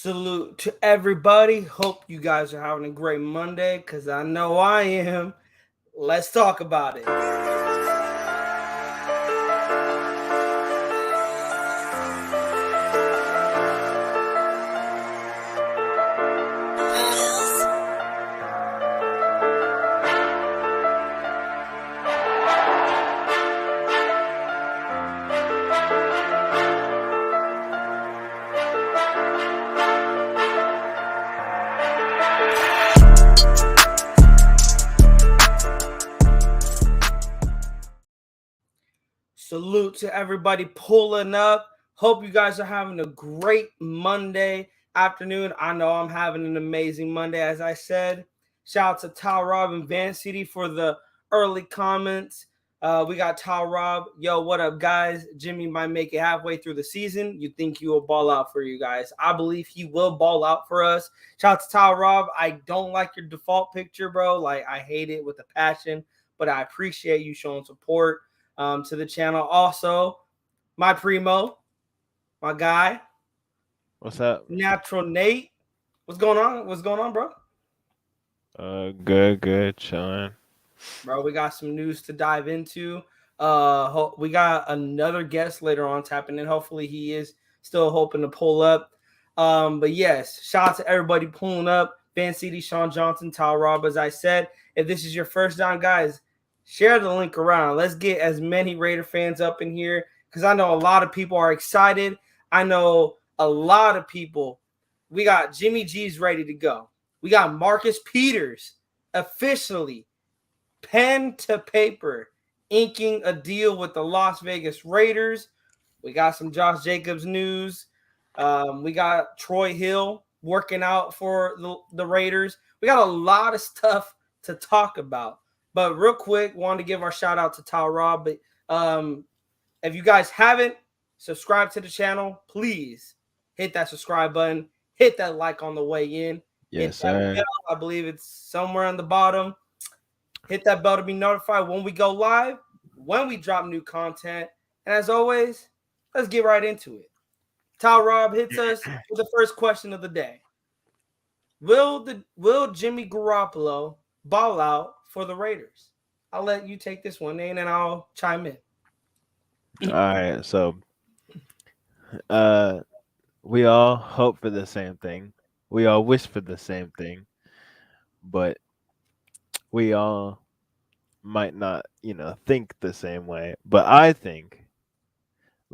Salute to everybody. Hope you guys are having a great Monday because I know I am. Let's talk about it. Salute to everybody pulling up. Hope you guys are having a great Monday afternoon. I know I'm having an amazing Monday, as I said. Shout out to Tal Rob and Van City for the early comments. We got Tal Rob. Yo, what up, guys? Jimmy might make it halfway through the season. You think he will ball out for you guys? I believe he will ball out for us. Shout out to Tal Rob. I don't like your default picture, bro. Like, I hate it with a passion, but I appreciate you showing support to the channel. Also, my primo, my guy. What's up? Natural Nate. What's going on? What's going on, bro? Good, chilling. Bro, we got some news to dive into. We got another guest later on tapping in. Hopefully he is still hoping to pull up. But yes, shout out to everybody pulling up. Van City, Sean Johnson, Tal Rob, as I said. If this is your first time, guys, share the link around. Let's get as many Raider fans up in here because I know a lot of people are excited. I know a lot of people. We got Jimmy G's ready to go. We got Marcus Peters officially pen to paper inking a deal with the Las Vegas Raiders. We got some Josh Jacobs news. We got Troy Hill working out for the Raiders. We got a lot of stuff to talk about. But real quick, wanted to give our shout out to Tal Rob. But if you guys haven't subscribed to the channel, please hit that subscribe button. Hit that like on the way in. Yes, sir. Bell. I believe it's somewhere on the bottom. Hit that bell to be notified when we go live, when we drop new content. And as always, let's get right into it. Tal Rob hits us with the first question of the day. Will Jimmy Garoppolo ball out for the Raiders? I'll let you take this one, Nate, and I'll chime in. All right, so we all hope for the same thing. We all wish for the same thing, but we all might not, think the same way. But I think,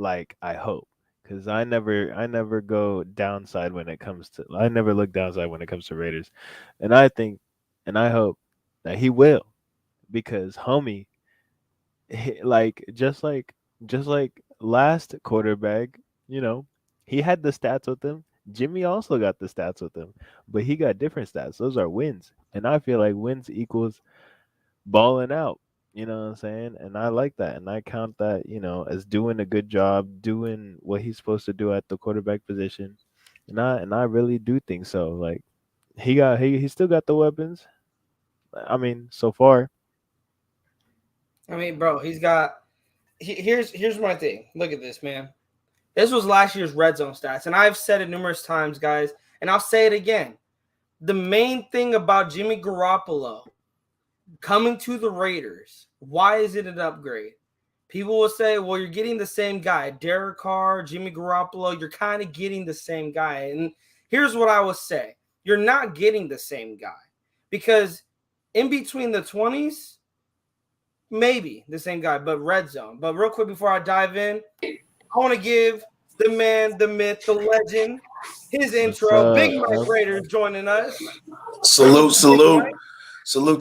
I hope, because I never go downside when it comes to. I never look downside when it comes to Raiders, and I think, and I hope that he will, because homie, just like last quarterback, he had the stats with him. Jimmy also got the stats with him, but he got different stats. Those are wins, and I feel like wins equals balling out. You know what I'm saying? And I like that, and I count that, as doing a good job, doing what he's supposed to do at the quarterback position, and I really do think so. Like he still got the weapons. I mean, so far. I mean, bro, he's got. Here's my thing. Look at this, man. This was last year's red zone stats, and I've said it numerous times, guys, and I'll say it again. The main thing about Jimmy Garoppolo coming to the Raiders, why is it an upgrade? People will say, well, you're getting the same guy. Derek Carr, Jimmy Garoppolo, you're kind of getting the same guy. And here's what I would say. You're not getting the same guy because in between the 20s, maybe the same guy, but red zone. But real quick before I dive in, I want to give the man, the myth, the legend, his intro. Big Mike Raiders joining us. Salute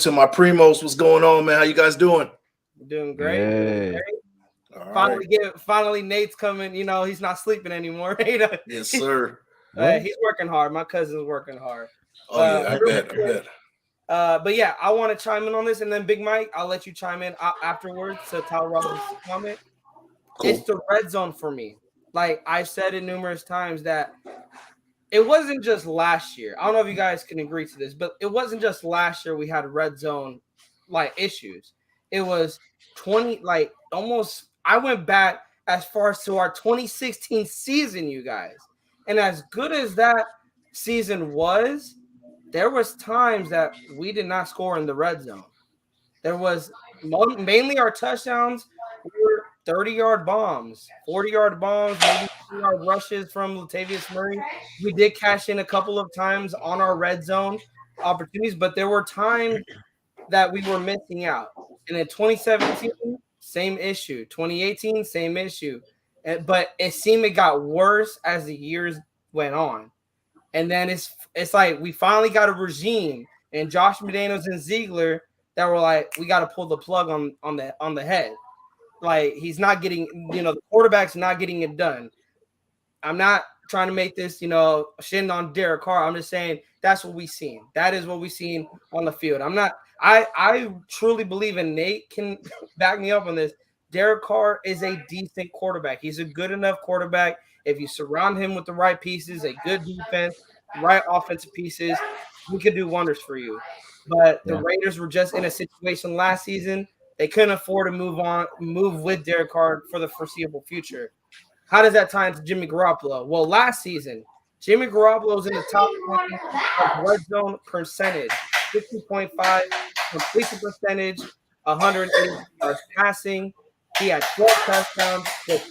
to my primos. What's going on, man? How you guys doing? Doing great. Hey. Doing great. Finally, Nate's coming. He's not sleeping anymore. Yes, sir. He's working hard. My cousin's working hard. Oh, yeah, I bet. But yeah, I want to chime in on this, and then Big Mike, I'll let you chime in afterwards to Tal Roberts' comment. Cool. It's the red zone for me. Like I've said it numerous times that it wasn't just last year. I don't know if you guys can agree to this, but it wasn't just last year we had red zone issues. It was 20 almost. I went back as far as to our 2016 season, you guys, and as good as that season was, there was times that we did not score in the red zone. There was mainly our touchdowns were 30-yard bombs, 40-yard bombs, maybe 3-yard rushes from Latavius Murray. We did cash in a couple of times on our red zone opportunities, but there were times that we were missing out. And in 2017, same issue. 2018, same issue. But it seemed it got worse as the years went on. And then it's like we finally got a regime and Josh McDaniels and Ziegler that were like, we got to pull the plug on the head. Like he's not getting, the quarterback's not getting it done. I'm not trying to make this, shitting on Derek Carr. I'm just saying that's what we seen. That is what we seen on the field. I truly believe, and Nate can back me up on this. Derek Carr is a decent quarterback. He's a good enough quarterback. If you surround him with the right pieces, a good defense, right offensive pieces, he could do wonders for you. But the Raiders were just in a situation last season. They couldn't afford to move with Derek Carr for the foreseeable future. How does that tie into Jimmy Garoppolo? Well, last season, Jimmy Garoppolo was in the top 20 of red zone percentage, 50.5 completion percentage, 180 yards passing. He had 12 touchdowns with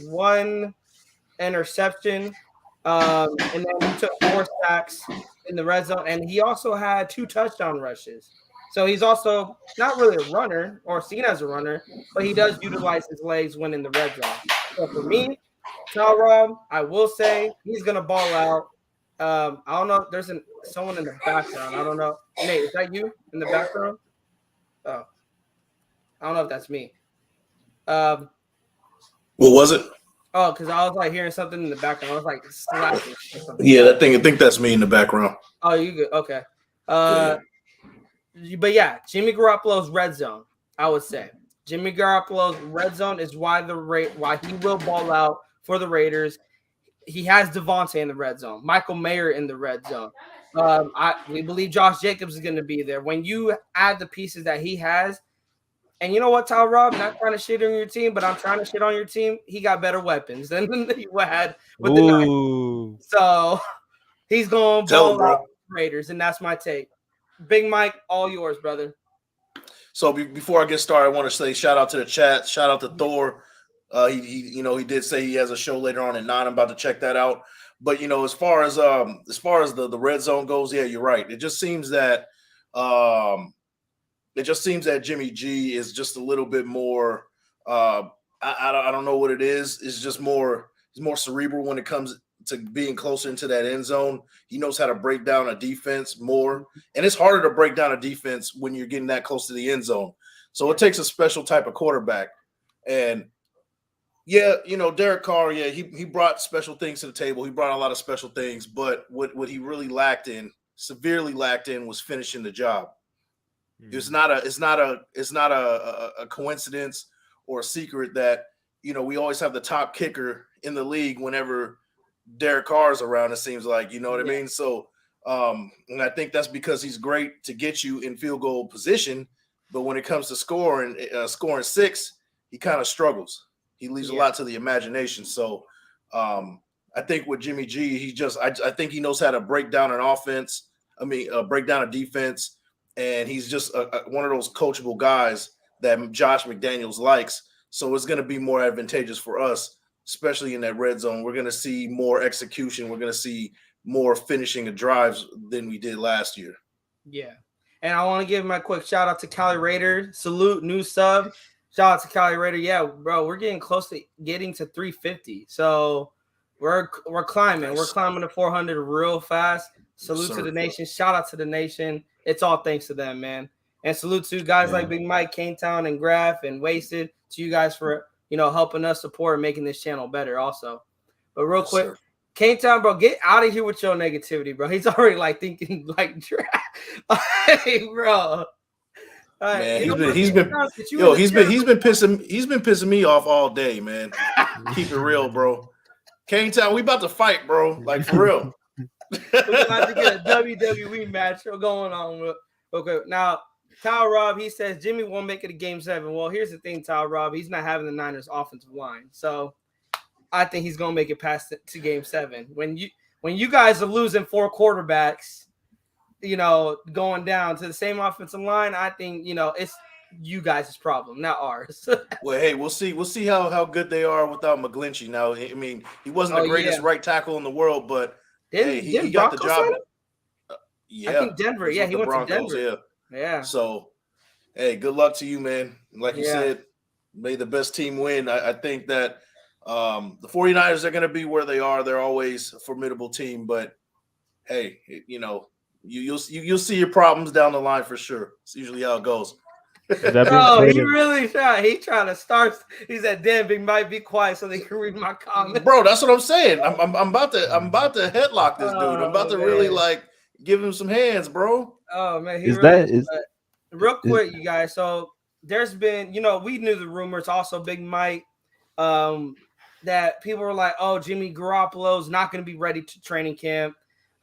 1 interception, and then he took 4 sacks in the red zone, and he also had 2 touchdown rushes. So he's also not really a runner or seen as a runner, but he does utilize his legs when in the red zone. So for me, Tal Rob, I will say he's gonna ball out. I don't know. There's someone in the background. I don't know. Nate, is that you in the background? Oh, I don't know if that's me. What was it? Oh, because I was like hearing something in the background. I was like slapping or something. Yeah, I think that's me in the background. Oh, you good? Okay. But yeah, Jimmy Garoppolo's red zone, I would say. Jimmy Garoppolo's red zone is why he will ball out for the Raiders. He has Devontae in the red zone, Michael Mayer in the red zone. We believe Josh Jacobs is going to be there. When you add the pieces that he has, and you know what, Tyler Rob, not trying to shit on your team, but I'm trying to shit on your team. He got better weapons than you had with the Niners. So he's going to ball out the Raiders, and that's my take. Big Mike, all yours, brother. So before I get started, I want to say shout out to the chat. Shout out to Thor. He did say he has a show later on at 9. I'm about to check that out. But as far as the red zone goes, yeah, you're right. It just seems that Jimmy G is just a little bit more. I don't know what it is. It's just more. He's more cerebral when it comes to being closer into that end zone. He knows how to break down a defense more, and it's harder to break down a defense when you're getting that close to the end zone. So it takes a special type of quarterback. And yeah, Derek Carr, yeah, he brought special things to the table. He brought a lot of special things, but what he really severely lacked in was finishing the job. It's not a coincidence or a secret that we always have the top kicker in the league whenever Derek Carr's around. It seems like, you know what I mean. So, and I think that's because he's great to get you in field goal position, but when it comes to scoring 6, he kind of struggles. He leaves a lot to the imagination. So, I think with Jimmy G, I think he knows how to break down an offense. Break down a defense. And he's just one of those coachable guys that Josh McDaniels likes. So it's going to be more advantageous for us, especially in that red zone. We're going to see more execution. We're going to see more finishing of drives than we did last year. Yeah. And I want to give my quick shout out to Cali Raider. Salute, new sub. Shout out to Cali Raider. Yeah, bro, we're getting close to getting to 350. So we're climbing. Nice. We're climbing to 400 real fast. Salute to the nation. Shout out to the nation. It's all thanks to them, man. And salute to guys like Big Mike, Kane Town, and Graf, and Wasted. To you guys for helping us support and making this channel better also. But real quick, Kane Town, bro, get out of here with your negativity, bro. He's already thinking hey, bro. Man, he's been pissing me off all day, man. Keep it real, bro. Kane Town, we about to fight, bro. Like for real. We're about to get a WWE match going on. Okay, now Tyler Robb, he says Jimmy won't make it to Game 7. Well, here's the thing, Tyler Robb, he's not having the Niners offensive line, so I think he's gonna make it past to Game 7. When when you guys are losing 4 quarterbacks, going down to the same offensive line, I think, it's you guys' problem, not ours. Well, hey, we'll see. We'll see how good they are without McGlinchey. Now, I mean, he wasn't Oh, the greatest yeah. right tackle in the world, but hey, he Didn't got the Broncos sign job. him? Yeah, I think Denver. he's Yeah, with he the went Broncos. to Denver. Yeah. Yeah. So, hey, good luck to you, man. Like you said, may the best team win. I think that the 49ers are going to be where they are. They're always a formidable team, but hey, you'll see your problems down the line for sure. It's usually how it goes. That being Oh, he said, really tried. He trying to start. He said, "Damn, Big Mike, be quiet so they can read my comments." Bro, that's what I'm saying. I'm about to headlock this dude. I'm about to really man. like give him some hands, bro. Oh man, he is really that is but real quick, you guys. So there's been, we knew the rumors. Also, Big Mike, that people were like, "Oh, Jimmy Garoppolo's not going to be ready to training camp."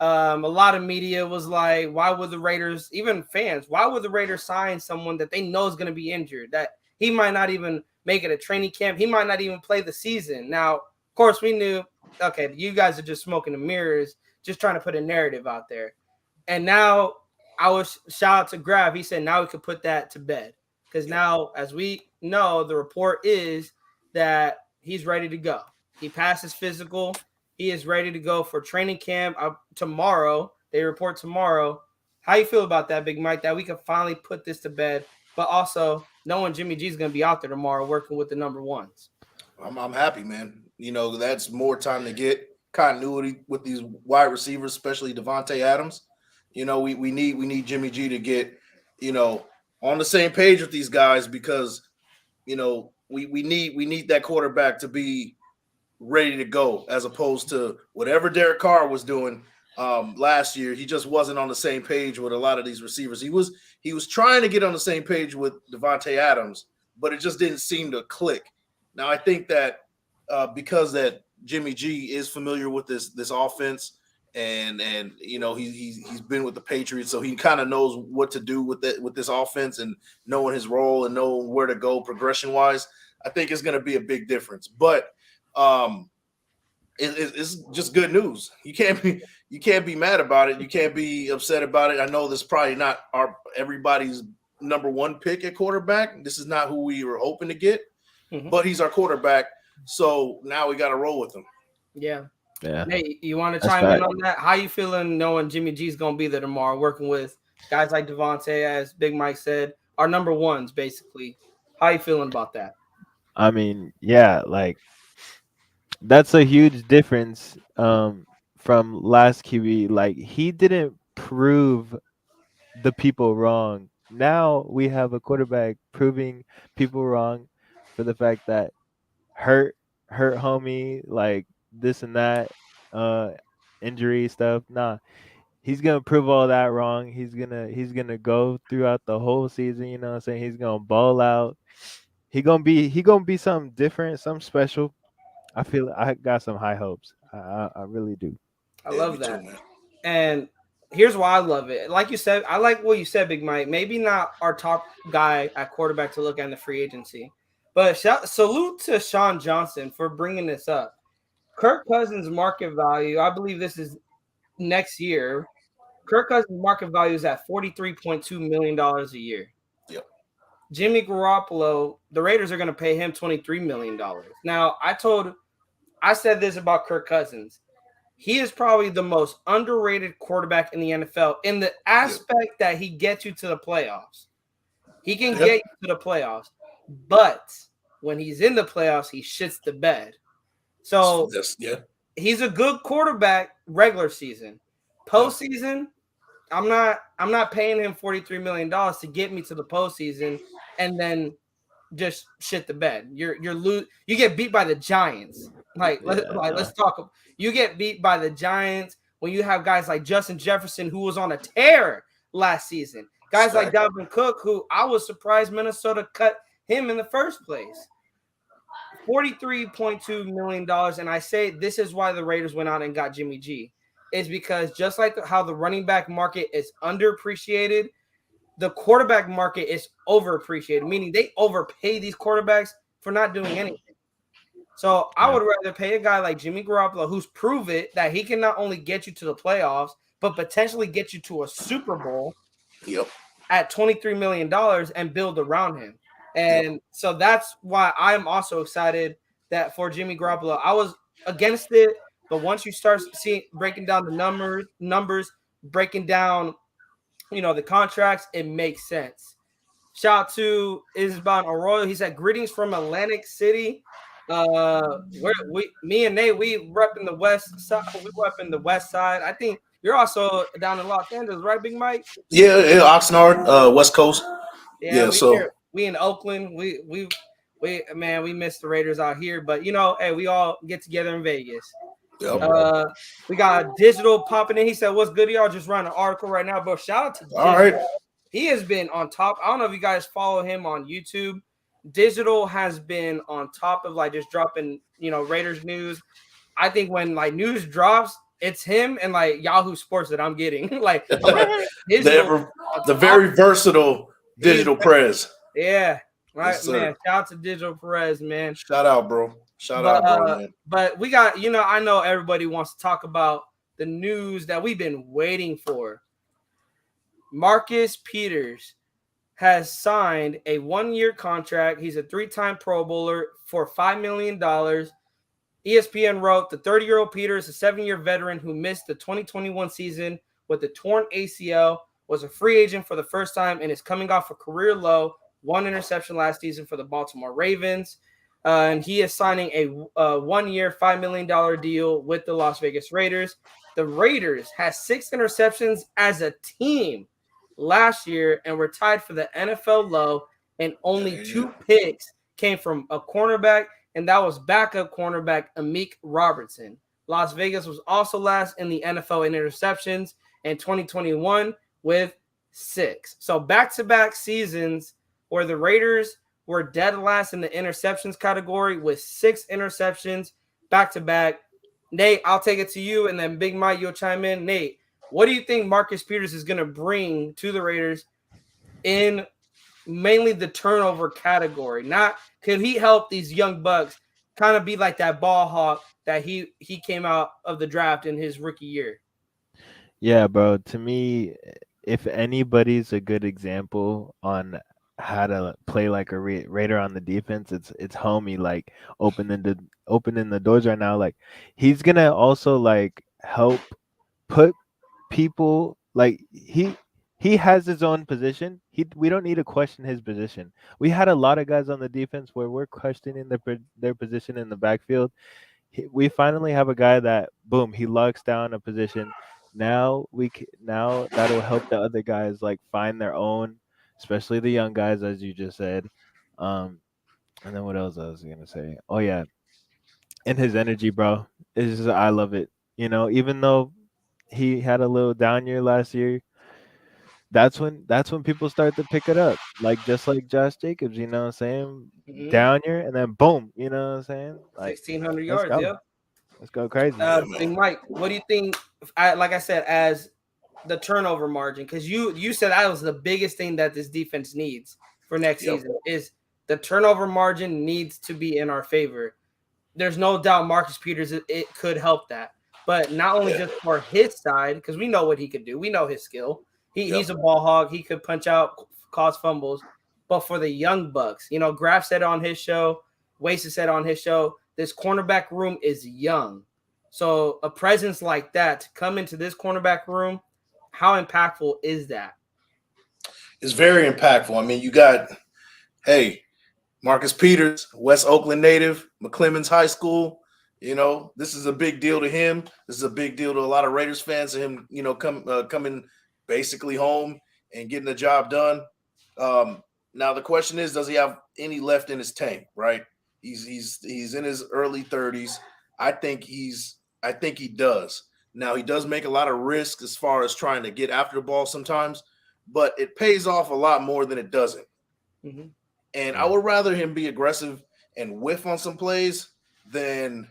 A lot of media was like, "Why would the Raiders, even fans, why would the Raiders sign someone that they know is going to be injured? That he might not even make it a training camp. He might not even play the season." Now, of course, we knew. Okay, you guys are just smoking the mirrors, just trying to put a narrative out there. And now shout out to Grav. He said now we could put that to bed because now, as we know, the report is that he's ready to go. He passed his physical. He is ready to go for training camp tomorrow. They report tomorrow. How you feel about that, Big Mike? That we can finally put this to bed, but also knowing Jimmy G is going to be out there tomorrow working with the number ones. I'm happy, man. That's more time to get continuity with these wide receivers, especially Devontae Adams. We need Jimmy G to get, on the same page with these guys because, we need that quarterback to be ready to go as opposed to whatever Derek Carr was doing last year. He just wasn't on the same page with a lot of these receivers. He was trying to get on the same page with Devontae Adams, but it just didn't seem to click. Now I think that because that Jimmy G is familiar with this offense and he's been with the Patriots, so he kind of knows what to do with this offense and knowing his role and knowing where to go progression wise. I think it's going to be a big difference, but it's just good news. You can't be mad about it. You can't be upset about it. I know this is probably not everybody's number one pick at quarterback. This is not who we were hoping to get, but he's our quarterback. So now we got to roll with him. Yeah. Yeah. Hey, you want to chime in on that? How you feeling knowing Jimmy G's going to be there tomorrow, working with guys like Devontae, as Big Mike said, our number ones, basically. How you feeling about that? I mean, yeah, like that's a huge difference from last QB. Like he didn't prove the people wrong. Now we have a quarterback proving people wrong for the fact that hurt homie, like this and that, injury stuff. Nah, he's gonna prove all that wrong. He's gonna go throughout the whole season. You know what I'm saying? He's gonna ball out. He gonna be something different, something special. I got some high hopes. I really do. I love that. Too, and here's why I love it. Like you said, I like what you said, Big Mike. Maybe not our top guy at quarterback to look at in the free agency, but salute to Sean Johnson for bringing this up. Kirk Cousins' market value, I believe this is next year. Kirk Cousins' market value is at $43.2 million a year. Yep. Jimmy Garoppolo, the Raiders are going to pay him $23 million. Now, I said this about Kirk Cousins. He is probably the most underrated quarterback in the NFL in the aspect that he gets you to the playoffs. He can get you to the playoffs, but when he's in the playoffs, he shits the bed. So he's a good quarterback regular season. Postseason, I'm not paying him $43 million to get me to the postseason and then just shit the bed. You get beat by the Giants. Let's talk. You get beat by the Giants when you have guys like Justin Jefferson, who was on a tear last season. Guys like Dalvin Cook, who I was surprised Minnesota cut him in the first place. $43.2 million. And I say this is why the Raiders went out and got Jimmy G. Is because just like how the running back market is underappreciated, the quarterback market is overappreciated, meaning they overpay these quarterbacks for not doing anything. So I would rather pay a guy like Jimmy Garoppolo, who's proven that he can not only get you to the playoffs, but potentially get you to a Super Bowl. Yep. At $23 million and build around him. And so that's why I'm also excited that for Jimmy Garoppolo, I was against it, but once you start seeing breaking down the numbers, breaking down, the contracts, it makes sense. Shout out to Isban Arroyo. He said, "Greetings from Atlantic City. Me and Nate, we rep in the west side. We rep in the west side. I think you're also down in Los Angeles, right, Big Mike? Yeah, Oxnard, West Coast. Yeah, so we in Oakland. We miss the Raiders out here, but hey, we all get together in Vegas. yep. We got Digital popping in. He said, "What's good, y'all?" Just running an article right now, bro. Shout out to Digital. All right. He has been on top. I don't know if you guys follow him on YouTube. Digital has been on top of just dropping, Raiders news. I think when news drops, it's him and Yahoo Sports that I'm getting. The very versatile Digital Perez. Yeah. Right, Yes, man. Shout out to Digital Perez, man. Shout out, bro. Shout out, bro, man. But we got, I know everybody wants to talk about the news that we've been waiting for. Marcus Peters has signed a 1-year contract. He's a 3-time Pro Bowler for $5 million. ESPN wrote, the 30-year-old Peters, a 7-year veteran who missed the 2021 season with a torn ACL, was a free agent for the first time and is coming off a career low 1 interception last season for the Baltimore Ravens. And he is signing a 1-year, $5 million deal with the Las Vegas Raiders. The Raiders had 6 interceptions as a team last year and were tied for the NFL low, and only 2 picks came from a cornerback, and that was backup cornerback Amik Robertson. Las Vegas was also last in the NFL in interceptions in 2021 with 6. So back-to-back seasons where the Raiders were dead last in the interceptions category with 6 interceptions back-to-back. Nate, I'll take it to you, and then Big Mike, you'll chime in. Nate, what do you think Marcus Peters is going to bring to the Raiders in mainly the turnover category? Not could he help these young bucks kind of be like that ball hawk that he came out of the draft in his rookie year? Yeah, bro. To me, if anybody's a good example on how to play like a Raider on the defense, it's homie, like opening the doors right now. Like he's gonna also help put people he has his own position. We don't need to question his position. We had a lot of guys on the defense where we're questioning their position in the backfield. We finally have a guy that boom, he locks down a position. Now that'll help the other guys find their own, especially the young guys, as you just said. And then what else I was gonna say? Oh yeah, and his energy, bro. It's just, I love it. Even though he had a little down year last year, that's when people start to pick it up. Just like Josh Jacobs, you know what I'm saying? Mm-hmm. Down year and then boom, you know what I'm saying? 1,600 yards, yeah. Let's go crazy. Big Mike, what do you think? Like I said, as the turnover margin, because you said that was the biggest thing that this defense needs for next season is the turnover margin needs to be in our favor. There's no doubt Marcus Peters, it could help that. But not only just for his side, because we know what he could do. We know his skill. He's a ball hog. He could punch out, cause fumbles. But for the young bucks, Graf said on his show, Wasted said on his show, this cornerback room is young. So a presence like that to come into this cornerback room, how impactful is that? It's very impactful. I mean, you got, Marcus Peters, West Oakland native, McClemens High School. This is a big deal to him. This is a big deal to a lot of Raiders fans. To him, coming basically home and getting the job done. Now the question is, does he have any left in his tank? Right? He's in his early 30s. I think he does. Now he does make a lot of risk as far as trying to get after the ball sometimes, but it pays off a lot more than it doesn't. Mm-hmm. And I would rather him be aggressive and whiff on some plays than,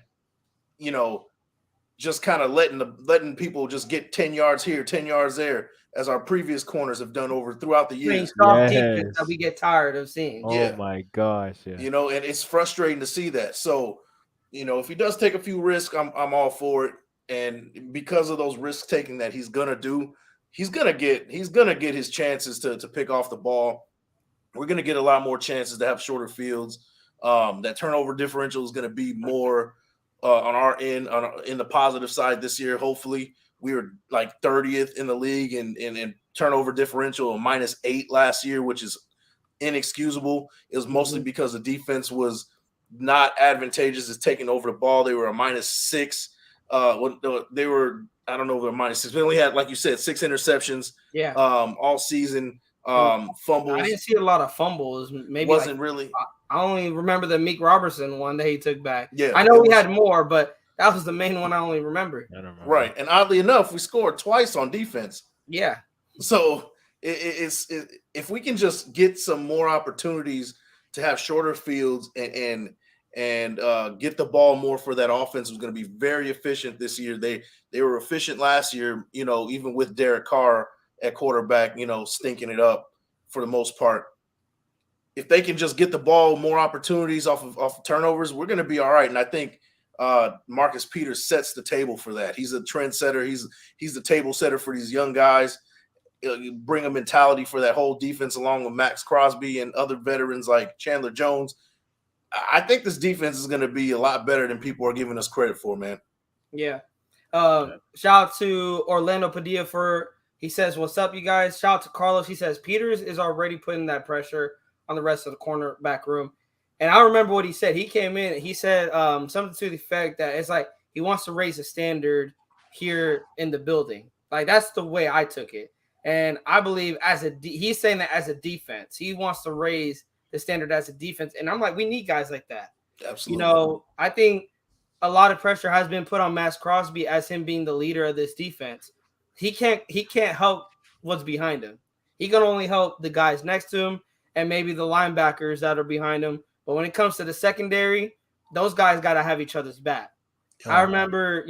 just kind of letting people just get 10 yards here, 10 yards there, as our previous corners have done throughout the years. Defense that we get tired of seeing. Oh my gosh, yeah. And it's frustrating to see that. So if he does take a few risks, I'm all for it. And because of those risk taking that he's gonna do, he's gonna get his chances to pick off the ball. We're gonna get a lot more chances to have shorter fields. That turnover differential is gonna be more on our end in the positive side this year. Hopefully, we were like 30th in the league in turnover differential, -8 last year, which is inexcusable. It was mostly because the defense was not advantageous as taking over the ball. They were a -6. They were, I don't know if they're -6. They only had, like you said, 6 interceptions. Yeah. All season. Fumbles. I didn't see a lot of fumbles. Maybe wasn't really. I only remember the Meek Robertson one that he took back. Yeah, I know we had more, but that was the main one I only remember. I don't remember. Right, and oddly enough, we scored twice on defense. Yeah. So it's if we can just get some more opportunities to have shorter fields and get the ball more for that offense, was going to be very efficient this year. They were efficient last year, even with Derek Carr at quarterback, stinking it up for the most part. If they can just get the ball more opportunities off of turnovers, we're going to be all right. And I think Marcus Peters sets the table for that. He's a trendsetter. He's the table setter for these young guys. You bring a mentality for that whole defense, along with Max Crosby and other veterans like Chandler Jones. I think this defense is going to be a lot better than people are giving us credit for, man. Yeah. Shout out to Orlando Padilla he says, "What's up, you guys?" Shout out to Carlos. He says, "Peters is already putting that pressure on the rest of the cornerback room." And I remember what he said. He came in and he said something to the effect that it's like he wants to raise the standard here in the building. Like, that's the way I took it. And I believe he's saying that as a defense, he wants to raise the standard as a defense. And I'm like, we need guys like that. Absolutely. I think a lot of pressure has been put on Max Crosby as him being the leader of this defense. He can't help what's behind him. He can only help the guys next to him and maybe the linebackers that are behind him. But when it comes to the secondary, those guys got to have each other's back. I remember,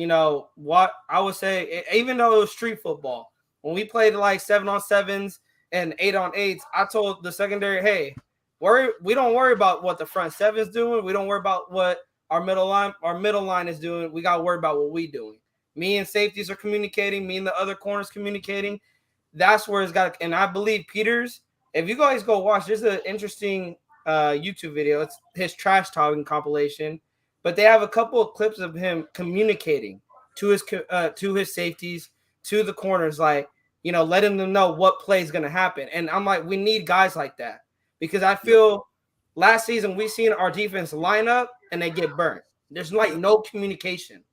what I would say, even though it was street football, when we played like 7-on-7s and 8-on-8s, I told the secondary, hey, we don't worry about what the front seven's doing. We don't worry about what our middle line is doing. We got to worry about what we're doing. Me and safeties are communicating. Me and the other corners communicating. That's where it's got to – and I believe Peters, if you guys go watch, there's an interesting YouTube video. It's his trash talking compilation. But they have a couple of clips of him communicating to his safeties, to the corners, like, letting them know what play is going to happen. And I'm like, we need guys like that, because I feel last season we seen our defense line up and they get burnt. There's like no communication.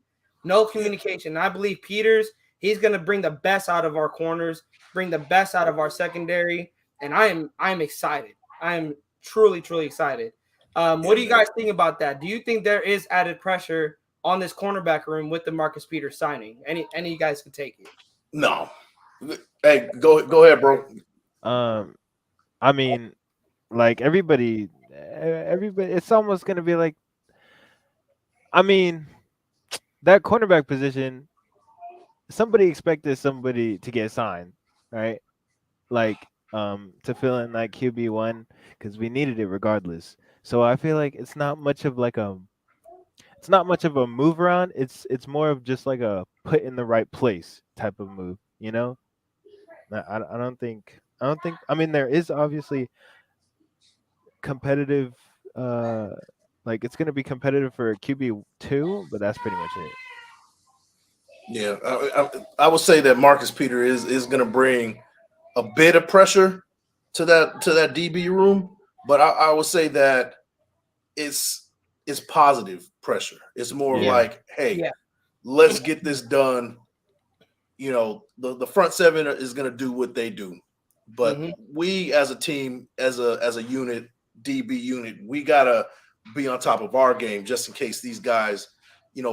And I believe Peters, he's going to bring the best out of our corners, bring the best out of our secondary. And I'm excited. I am truly, truly excited. What do you guys think about that? Do you think there is added pressure on this cornerback room with the Marcus Peters signing? Any of you guys can take it. No. Hey, go ahead, bro. I mean, like everybody, it's almost gonna be like, I mean, that cornerback position, somebody expected somebody to get signed, right? Like, to fill in like QB1, because we needed it regardless. So I feel like it's not much of a move around. It's more of just like a put in the right place type of move, I don't think. I mean, there is obviously competitive. Like, it's going to be competitive for QB2, but that's pretty much it. Yeah, I would say that Marcus Peters is going to bring a bit of pressure to that DB room, but I would say that it's positive pressure. It's more like, hey, let's get this done. The front seven is going to do what they do, but we as a team, as a unit, DB unit, we got to be on top of our game just in case these guys,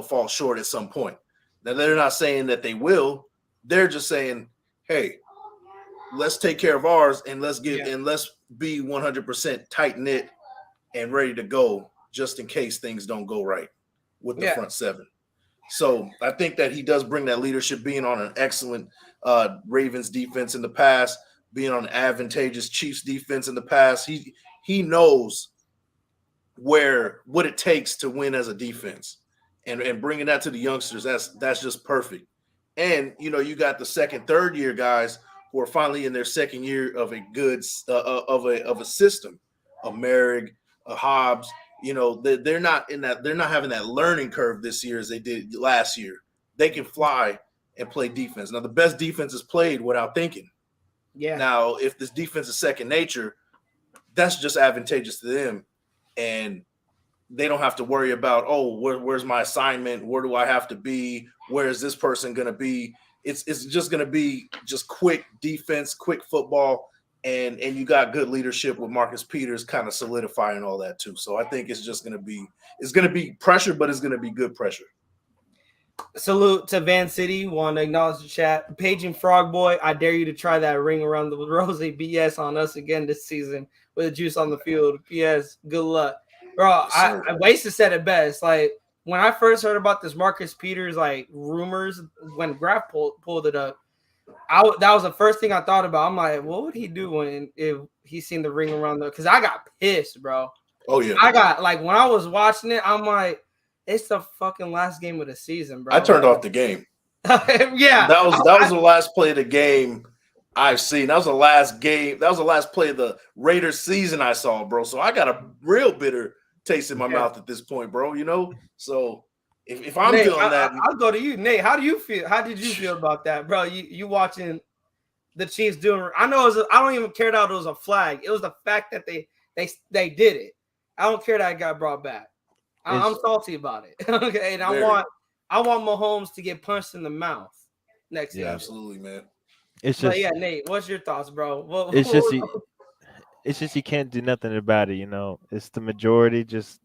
fall short at some point. Now, they're not saying that they will. They're just saying, hey, let's take care of ours and let's be 100% tight knit and ready to go just in case things don't go right with the front seven. So I think that he does bring that leadership, being on an excellent Ravens defense in the past, being on an advantageous Chiefs defense in the past. He knows what it takes to win as a defense. and bringing that to the youngsters, that's just perfect. And you got the second, third year guys who are finally in their second year of a good of a system, a Merrick, a Hobbs. They're not in that. They're not having that learning curve this year as they did last year. They can fly and play defense. Now the best defense is played without thinking. Yeah. Now if this defense is second nature, that's just advantageous to them, and they don't have to worry about, where's my assignment? Where do I have to be? Where is this person going to be? It's just going to be just quick defense, quick football, and you got good leadership with Marcus Peters kind of solidifying all that too. So I think it's going to be pressure, but it's going to be good pressure. Salute to Van City. Want to acknowledge the chat. Paging Frog Boy, I dare you to try that ring around the rosy BS on us again this season with the juice on the field. PS, good luck. Bro, I Wasted said it best. Like, when I first heard about this Marcus Peters, like, rumors, when Graf pulled it up, that was the first thing I thought about. I'm like, what would he do if he seen the ring around the – because I got pissed, bro. Oh, yeah. I got – like, when I was watching it, I'm like, it's the fucking last game of the season, bro. I turned off the game. Yeah. That was the last play of the game I've seen. That was the last game. That was the last play of the Raiders season I saw, bro. So I got a real bitter taste in my mouth at this point, bro. So if I'm Nate, feeling that, I'll go to you, Nate. How do you feel? How did you feel about that, bro? You watching the Chiefs doing? I know I don't even care that it was a flag. It was the fact that they did it. I don't care that it got brought back. I'm salty about it. Okay, and I want Mahomes to get punched in the mouth next year. Absolutely, man. It's just, Nate, what's your thoughts, bro? It's just you can't do nothing about it. It's the majority. Just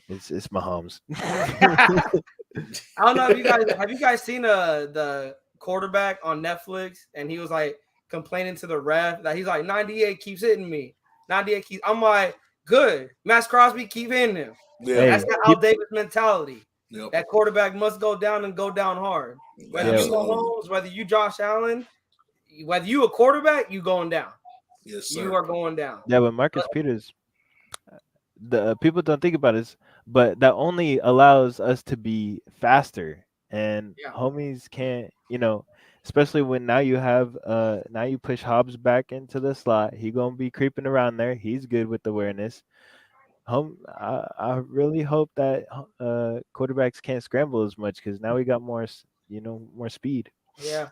it's Mahomes. I don't know if have you guys seen the quarterback on Netflix, and he was like complaining to the ref that he's like 98 keeps hitting me. 98 keeps. I'm like, good. Max Crosby keep hitting him. Yeah. That's the Al Davis mentality. Yep. That quarterback must go down and go down hard. Whether you Mahomes, whether you Josh Allen, whether you a quarterback, you going down. Yes, sir. You are going down. Yeah, but Marcus Peters, the people don't think about it, but that only allows us to be faster, and homies can't, especially when now you push Hobbs back into the slot. He gonna be creeping around there. He's good with awareness. I really hope that quarterbacks can't scramble as much, because now we got more speed. Yeah,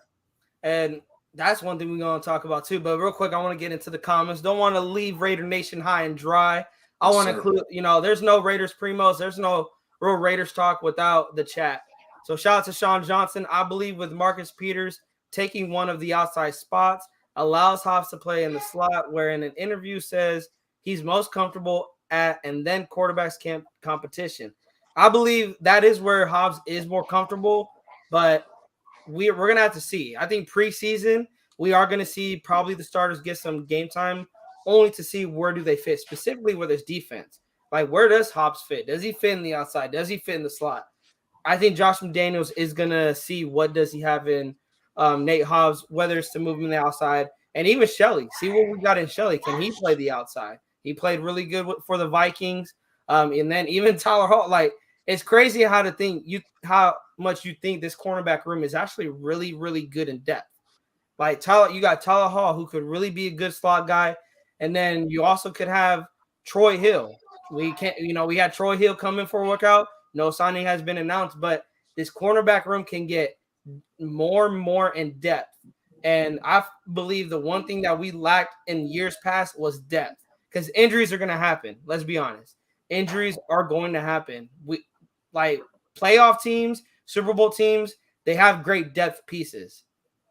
and that's one thing we're going to talk about too. But real quick, I want to get into the comments. Don't want to leave Raider Nation high and dry. I want to include, there's no Raiders primos. There's no real Raiders talk without the chat. So shout out to Sean Johnson. I believe with Marcus Peters taking one of the outside spots allows Hobbs to play in the slot, where in an interview says he's most comfortable at, and then quarterbacks camp competition. I believe that is where Hobbs is more comfortable, but we're going to have to see. I think preseason, we are going to see probably the starters get some game time, only to see where do they fit, specifically where there's defense. Like, where does Hobbs fit? Does he fit in the outside? Does he fit in the slot? I think Josh McDaniels is going to see what does he have in Nate Hobbs, whether it's to move him to the outside, and even Shelley. See what we got in Shelley. Can he play the outside? He played really good for the Vikings. And then even Tyler Hall, like, it's crazy how much you think this cornerback room is actually really, really good in depth. Like, you got Tyler Hall, who could really be a good slot guy. And then you also could have Troy Hill. We had Troy Hill coming for a workout. No signing has been announced, but this cornerback room can get more and more in depth. And I believe the one thing that we lacked in years past was depth, because injuries are going to happen. Let's be honest. Injuries are going to happen. Like playoff teams, Super Bowl teams, they have great depth pieces,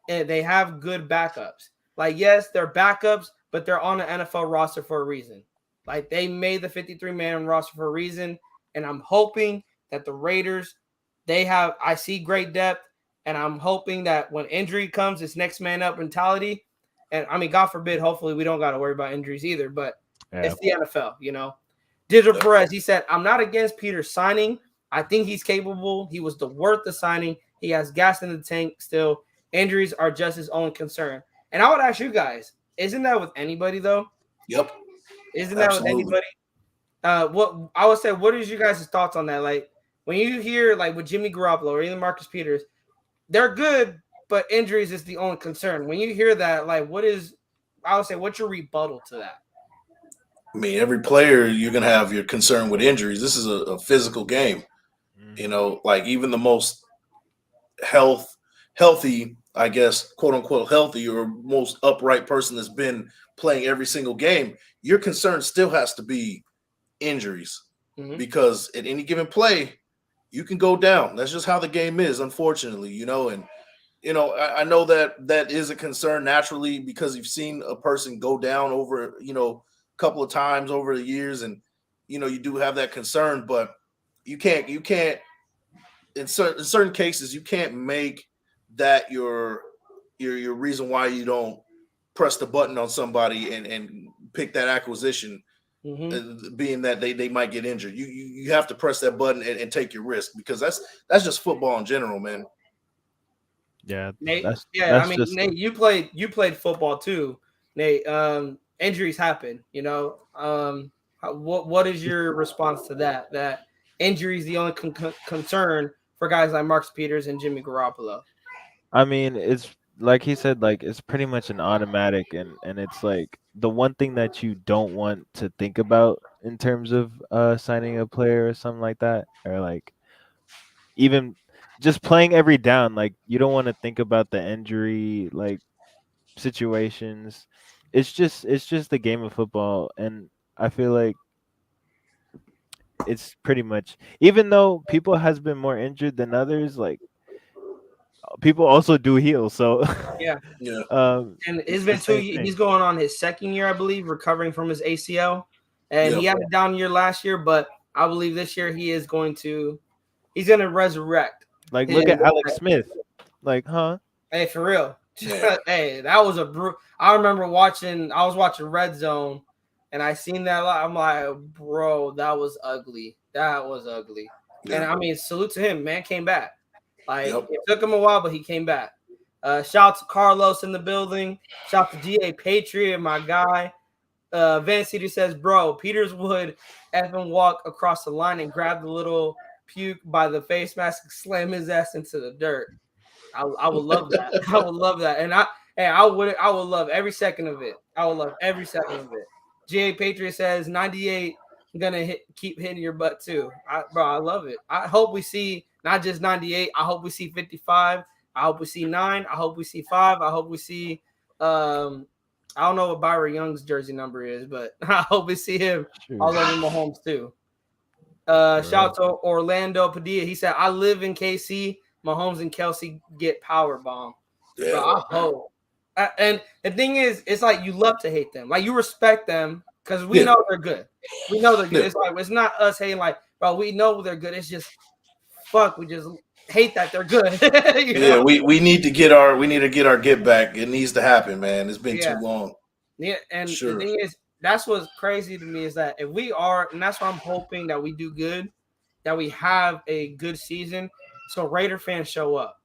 and they have good backups. Like, yes, they're backups, but they're on the NFL roster for a reason. Like, they made the 53-man roster for a reason, and I'm hoping that the Raiders, I see great depth, and I'm hoping that when injury comes, it's next man up mentality. And, I mean, God forbid, hopefully we don't got to worry about injuries either, but it's the NFL, Digital Perez, he said, I'm not against Peter signing. I think he's capable. He was worth the signing. He has gas in the tank still. Injuries are just his own concern. And I would ask you guys, isn't that with anybody, though? Yep. Isn't that with anybody? What I would say, what is you guys' thoughts on that? Like, when you hear like with Jimmy Garoppolo or even Marcus Peters, they're good, but injuries is the only concern. When you hear that, like, I would say, what's your rebuttal to that? I mean, every player you're gonna have your concern with injuries. This is a physical game. You know, like even the most healthy, I guess, quote unquote healthy or most upright person that's been playing every single game, your concern still has to be injuries. Because at any given play, you can go down. That's just how the game is, unfortunately, you know. And I know that is a concern naturally because you've seen a person go down over, a couple of times over the years, and you do have that concern, but you can't in certain cases you can't make that your reason why you don't press the button on somebody and pick that acquisition. Being that they might get injured, you have to press that button and take your risk because that's just football in general, man. Yeah, Nate. that's just Nate, you played football too, Nate. Injuries happen. What is your response to that? That injury is the only concern for guys like Marcus Peters and Jimmy Garoppolo. I mean, it's like he said, like it's pretty much an automatic, and it's like the one thing that you don't want to think about in terms of signing a player or something like that, or like even just playing every down. Like you don't want to think about the injury like situations. It's just the game of football, and I feel like it's pretty much even though people has been more injured than others, like people also do heal. So Yeah. And it's it's the been 2 same years. thing. He's going on his second year, I believe, recovering from his ACL. And Yep. he had a down year last year, but I believe this year he's going to resurrect. Like his- look at Alex Smith. Like, huh? Hey, for real. Yeah. Hey, that was I remember I was watching Red Zone and I seen that lot. I'm like, bro, that was ugly. That was ugly. Yeah. And I mean, salute to him. Man came back. Like Yep. it took him a while, but he came back. Shout to Carlos in the building. Shout to GA Patriot, my guy. Van Cedar says, bro, Peters would effing walk across the line and grab the little puke by the face mask and slam his ass into the dirt. I would love that. I would love that. And I would love every second of it. I would love every second of it. GA Patriot says 98 gonna keep hitting your butt too. I love it. I hope we see not just 98. I hope we see 55. I hope we see 9. I hope we see 5. I hope we see I don't know what Byron Young's jersey number is, but I hope we see him all over Mahomes too. Shout out to Orlando Padilla. He said, I live in KC. Mahomes and Kelsey get power bomb. Yeah. So I hope. And the thing is, it's like you love to hate them. Like you respect them because we know they're good. We know they're good. Yeah. It's like it's not us hating like, bro, we know they're good. It's just we just hate that they're good. Yeah, we need to get our get back. It needs to happen, man. It's been too long. Yeah, and the thing is, that's what's crazy to me is that if we are, and that's why I'm hoping that we do good, that we have a good season, so Raider fans show up.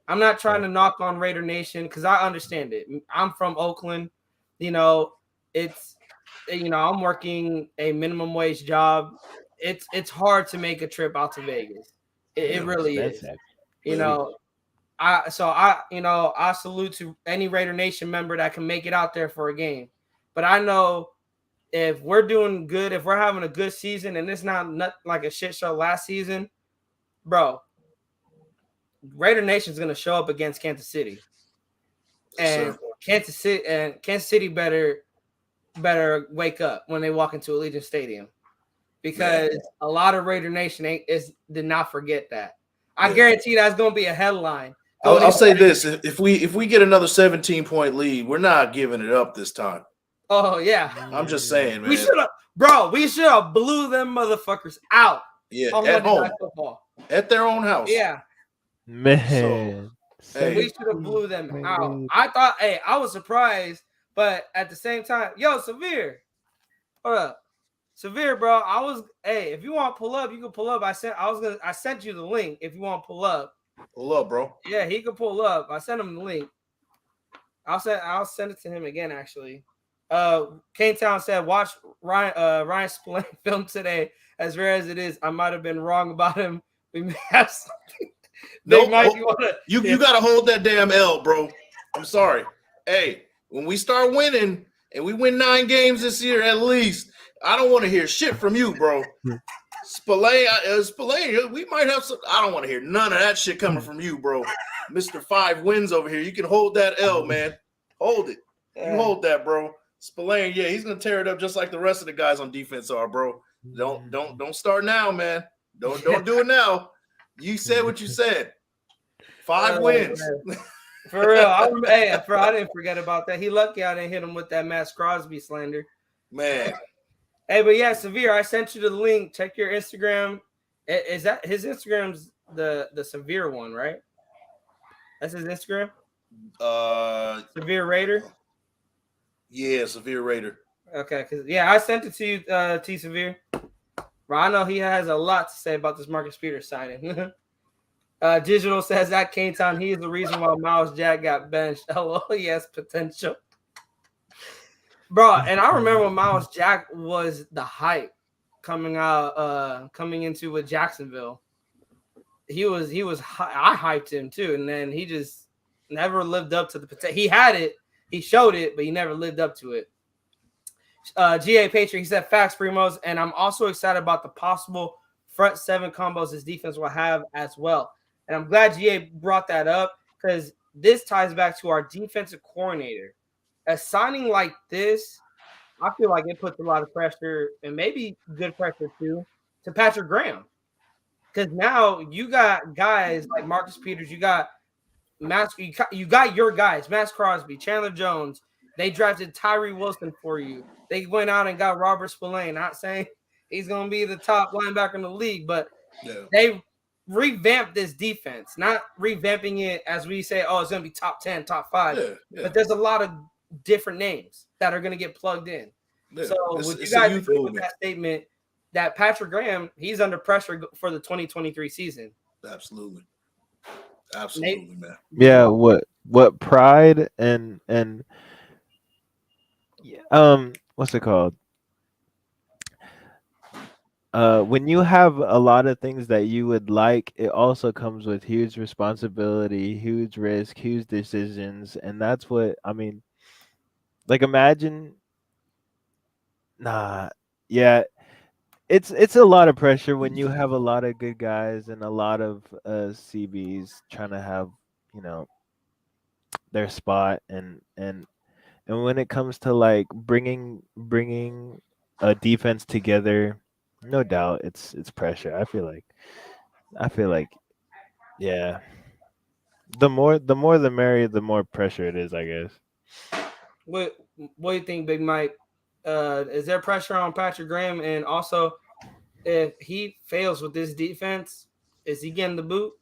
I'm not trying to knock on Raider Nation because I understand it. I'm from Oakland. I'm working a minimum wage job. It's hard to make a trip out to Vegas. It really is. I salute to any Raider Nation member that can make it out there for a game. But I know if we're doing good, if we're having a good season and it's not like a shit show last season, bro, Raider Nation is going to show up against Kansas City. And Kansas City better wake up when they walk into Allegiant Stadium. Because a lot of Raider Nation did not forget that. I guarantee that's going to be a headline. I'll say this: if we get another 17-point lead, we're not giving it up this time. Oh yeah, I'm just saying, man. We should have blew them motherfuckers out. Yeah, on at Monday home, Night Football. At their own house. Yeah, man. We should have blew them out. I was surprised, but at the same time, Severe, hold up. Severe, bro. If you want to pull up, you can pull up. I sent you the link if you want to pull up. Pull up, bro. Yeah, he could pull up. I sent him the link. I'll send it to him again, actually. Kane Town said, watch Ryan Spillane film today. As rare as it is, I might have been wrong about him We may have something. Nope. You got to hold that damn L, bro. I'm sorry. Hey, when we start winning and we win 9 games this year at least, I don't want to hear shit from you, bro. Spillane, we might have some. I don't want to hear none of that shit coming from you, bro. Mr. 5 wins over here. You can hold that L, man. Hold it. You hold that, bro. Spillane, yeah, he's gonna tear it up just like the rest of the guys on defense are, bro. Don't start now, man. Don't do it now. You said what you said. 5 wins. For real. I didn't forget about that. He lucky I didn't hit him with that Max Crosby slander. Man. Hey, but yeah, Severe, I sent you the link. Check your Instagram. Is that his Instagram's the Severe one, right? That's his Instagram? Severe Raider? Yeah, Severe Raider. Okay, because I sent it to you, T Severe. Bro, I know he has a lot to say about this Marcus Peters signing. Digital says that K-Town, he is the reason why Miles Jack got benched. Oh, he has potential. Bro, and I remember when Miles Jack was the hype coming into with Jacksonville. He was I hyped him too, and then he just never lived up to the potential. He had it, he showed it, but he never lived up to it. GA Patriot, he said facts, Primos, and I'm also excited about the possible front 7 combos this defense will have as well. And I'm glad GA brought that up because this ties back to our defensive coordinator. A signing like this, I feel like it puts a lot of pressure, and maybe good pressure too, to Patrick Graham. Because now you got guys like Marcus Peters, you got your guys, Max Crosby, Chandler Jones. They drafted Tyree Wilson for you. They went out and got Robert Spillane. Not saying he's going to be the top linebacker in the league, but they revamped this defense. Not revamping it as we say, oh, it's going to be top 10, top 5. But there's a lot of different names that are going to get plugged in. So would you guys agree with that statement that Patrick Graham, he's under pressure for the 2023 season? Absolutely, man. Yeah, what pride and what's it called? When you have a lot of things that you would like, it also comes with huge responsibility, huge risk, huge decisions, and that's what I mean. Like imagine, it's a lot of pressure when you have a lot of good guys and a lot of CBs trying to have their spot and when it comes to like bringing a defense together, no doubt it's pressure. I feel like yeah. The more the merrier, the more pressure it is, I guess. What do you think, Big Mike? Is there pressure on Patrick Graham? And also, if he fails with this defense, is he getting the boot?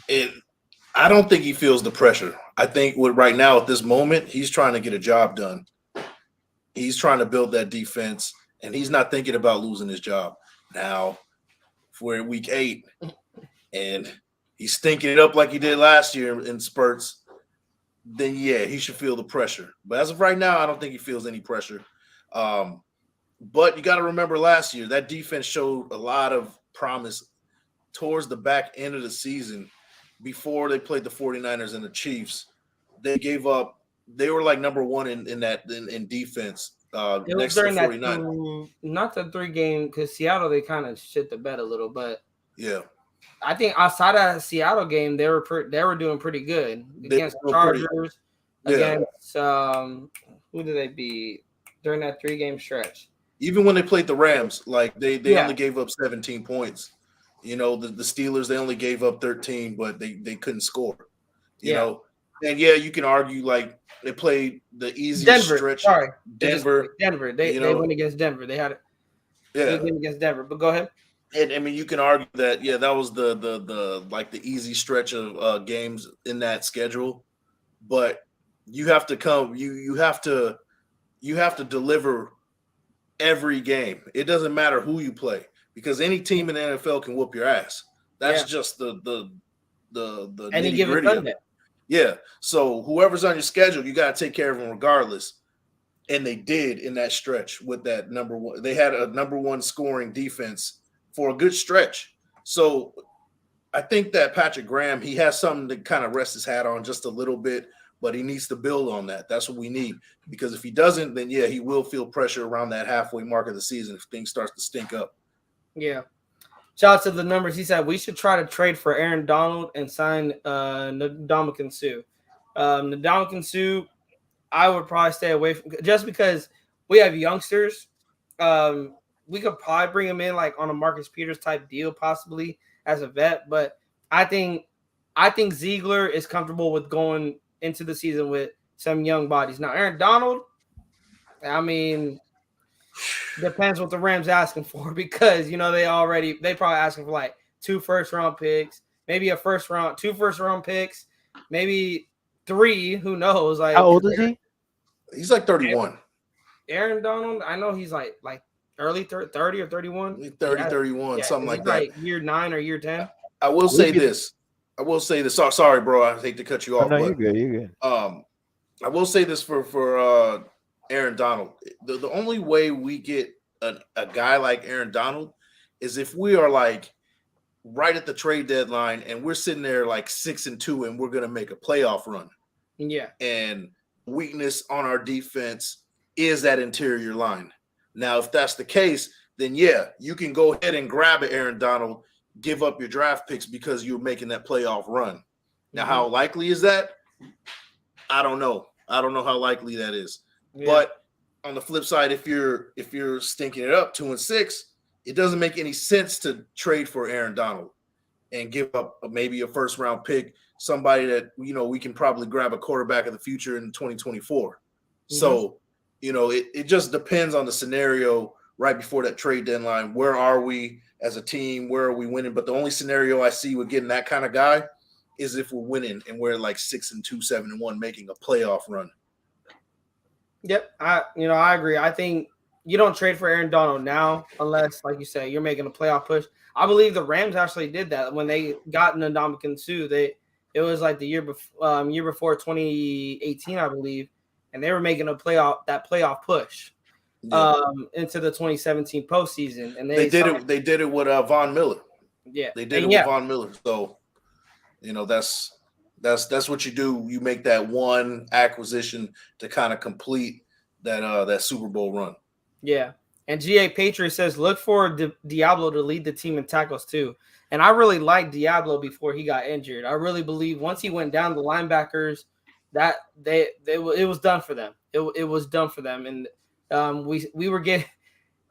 I don't think he feels the pressure. I think right now at this moment, he's trying to get a job done. He's trying to build that defense, and he's not thinking about losing his job. Now, if we're in week 8, and he's stinking it up like he did last year in spurts, then yeah, he should feel the pressure. But as of right now, I don't think he feels any pressure. But you got to remember last year, that defense showed a lot of promise towards the back end of the season. Before they played the 49ers and the Chiefs, they gave up. They were like number 1 in defense. Next to the 49ers. Not the 3 game, because Seattle, they kind of shit the bed a little, but yeah. I think outside of the Seattle game, they were doing pretty good against the Chargers. Against who did they beat during that 3-game stretch? Even when they played the Rams, like they only gave up 17 points. The Steelers, they only gave up 13, but they couldn't score. You know, and you can argue like they played the easiest stretch. Sorry, Denver. They went against Denver. They had it. They went against Denver. But go ahead. And I mean, you can argue that that was the like the easy stretch of games in that schedule, but you have to come. You have to deliver every game. It doesn't matter who you play, because any team in the NFL can whoop your ass. That's just the nitty-gritty of it. Yeah. So whoever's on your schedule, you got to take care of them regardless. And they did in that stretch with that number 1. They had a number 1 scoring defense for a good stretch. So I think that Patrick Graham, he has something to kind of rest his hat on just a little bit, but he needs to build on that. That's what we need. Because if he doesn't, then yeah, he will feel pressure around that halfway mark of the season if things starts to stink up. Yeah. Shout out to the numbers. He said we should try to trade for Aaron Donald and sign Ndamukong Suh. Ndamukong Suh, I would probably stay away from just because we have youngsters. We could probably bring him in like on a Marcus Peters type deal, possibly as a vet. But I think Ziegler is comfortable with going into the season with some young bodies. Now, Aaron Donald, I mean, depends what the Rams asking for because they probably asking for like 2 first-round picks, maybe a first-round, 2 first-round picks, maybe 3. Who knows? Like, how old is he? He's like 31. Aaron Donald, I know he's like early 30 or 31. 30, 31, something like that. Like year 9 or year 10. I will say this. Sorry, bro. I hate to cut you off. No, you're good. You're good. I will say this for Aaron Donald. The only way we get a guy like Aaron Donald is if we are like right at the trade deadline and we're sitting there like 6-2 and we're going to make a playoff run. Yeah. And weakness on our defense is that interior line. Now, if that's the case, then yeah, you can go ahead and grab it, Aaron Donald, give up your draft picks because you're making that playoff run. Now, how likely is that? I don't know. I don't know how likely that is. Yeah. But on the flip side, if you're stinking it up 2-6, it doesn't make any sense to trade for Aaron Donald and give up maybe a first round pick, somebody that we can probably grab a quarterback of the future in 2024. So it just depends on the scenario right before that trade deadline. Where are we as a team? Where are we winning? But the only scenario I see with getting that kind of guy is if we're winning and we're like 6-2, 7-1, making a playoff run. Yep, I agree. I think you don't trade for Aaron Donald now unless, like you say, you're making a playoff push. I believe the Rams actually did that when they got Ndamukong Suh. It was like the year before 2018, I believe, and they were making a playoff push into the 2017 postseason. And they did it. They did it with Von Miller. Yeah, they did it with Von Miller. So that's what you do. You make that one acquisition to kind of complete that Super Bowl run. Yeah. And GA Patriot says, look for Diablo to lead the team in tackles too. And I really liked Diablo before he got injured. I really believe once he went down, the linebackers, that it was done for them. It was done for them. And we were getting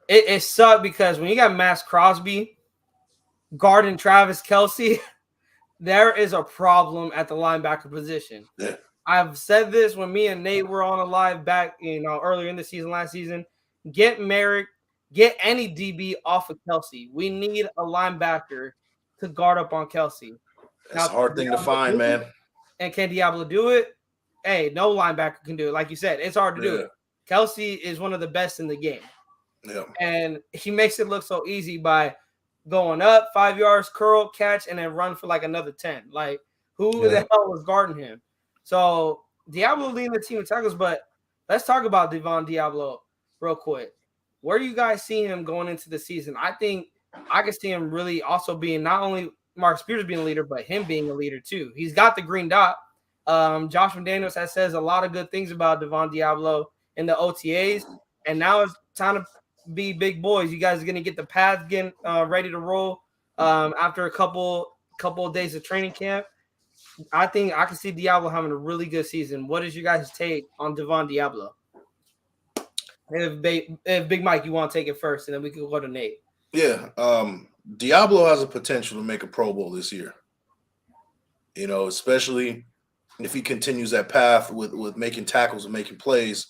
it sucked because when you got Max Crosby guarding Travis Kelce, there is a problem at the linebacker position. Yeah. I've said this when me and Nate were on a live back, earlier in the season, last season. Get Merrick, get any DB off of Kelce. We need a linebacker to guard up on Kelce. That's a hard thing to find, man. And can Diablo do it? Hey, no linebacker can do it. Like you said, it's hard to do it. Kelce is one of the best in the game. Yeah. And he makes it look so easy by going up 5 yards, curl, catch, and then run for like another 10. Like, who the hell was guarding him? So Diablo leading the team in tackles, but let's talk about Devon Diablo real quick. Where do you guys see him going into the season? I think I could see him really also being not only Marcus Peters being a leader, but him being a leader too. He's got the green dot. Josh McDaniels says a lot of good things about Devon Diablo in the OTAs, and now it's time to be big boys. You guys are going to get the pads getting ready to roll after a couple of days of training camp. I think I can see Diablo having a really good season. What is your guys' take on Devon Diablo? If Big Mike, you want to take it first, and then we can go to Nate. Yeah, Diablo has a potential to make a Pro Bowl this year. Especially if he continues that path with making tackles and making plays.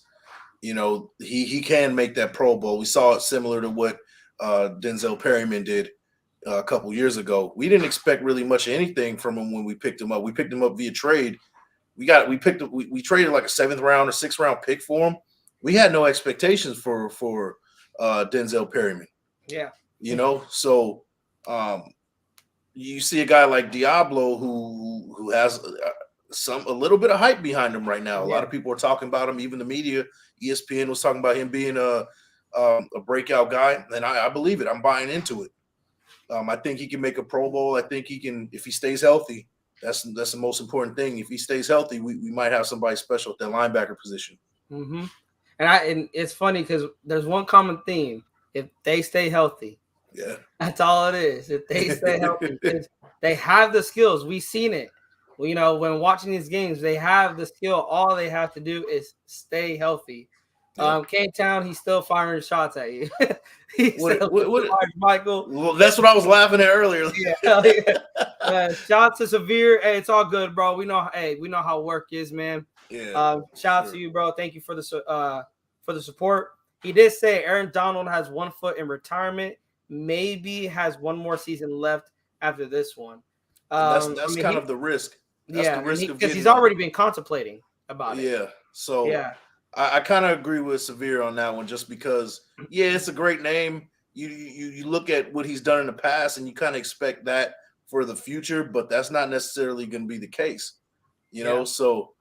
He can make that Pro Bowl. We saw it similar to what Denzel Perryman did a couple years ago. We didn't expect really much of anything from him when we picked him up. We picked him up via trade. We traded like a 7th round or 6th round pick for him. We had no expectations for Denzel Perryman. Yeah. So you see a guy like Diablo who has a little bit of hype behind him right now. A lot of people are talking about him. Even the media, ESPN was talking about him being a breakout guy, and I believe it. I'm buying into it. I think he can make a Pro Bowl. I think he can, if he stays healthy. That's the most important thing. If he stays healthy, we might have somebody special at that linebacker position. Mm-hmm. And it's funny because there's one common theme. If they stay healthy, yeah, that's all it is. If they stay healthy, they have the skills. We've seen it. Well, when watching these games, they have the skill. All they have to do is stay healthy. Yeah. K-Town, he's still firing shots at you. What, Michael. Well, that's what I was laughing at earlier. Yeah. Shout to Severe. Hey, it's all good, bro. We know how work is, man. Yeah. Shout out to you, bro. Thank you for the support. He did say Aaron Donald has 1 foot in retirement. Maybe has one more season left after this one. That's kind of the risk. That's the risk because he's already been contemplating about it. Yeah. So yeah. I kind of agree with Severe on that one, just because, it's a great name. You look at what he's done in the past, and you kind of expect that for the future, but that's not necessarily going to be the case, So,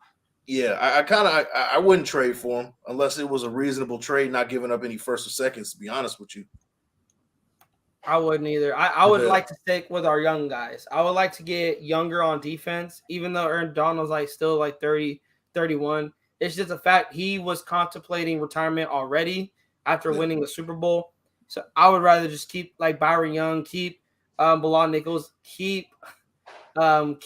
I wouldn't trade for him unless it was a reasonable trade, not giving up any first or seconds. To be honest with you, I wouldn't either. I would like to stick with our young guys. I would like to get younger on defense, even though Aaron Donald's still 30, 31. It's just a fact he was contemplating retirement already after winning the Super Bowl. So I would rather just keep Byron Young, keep Bilal Nichols, keep I'm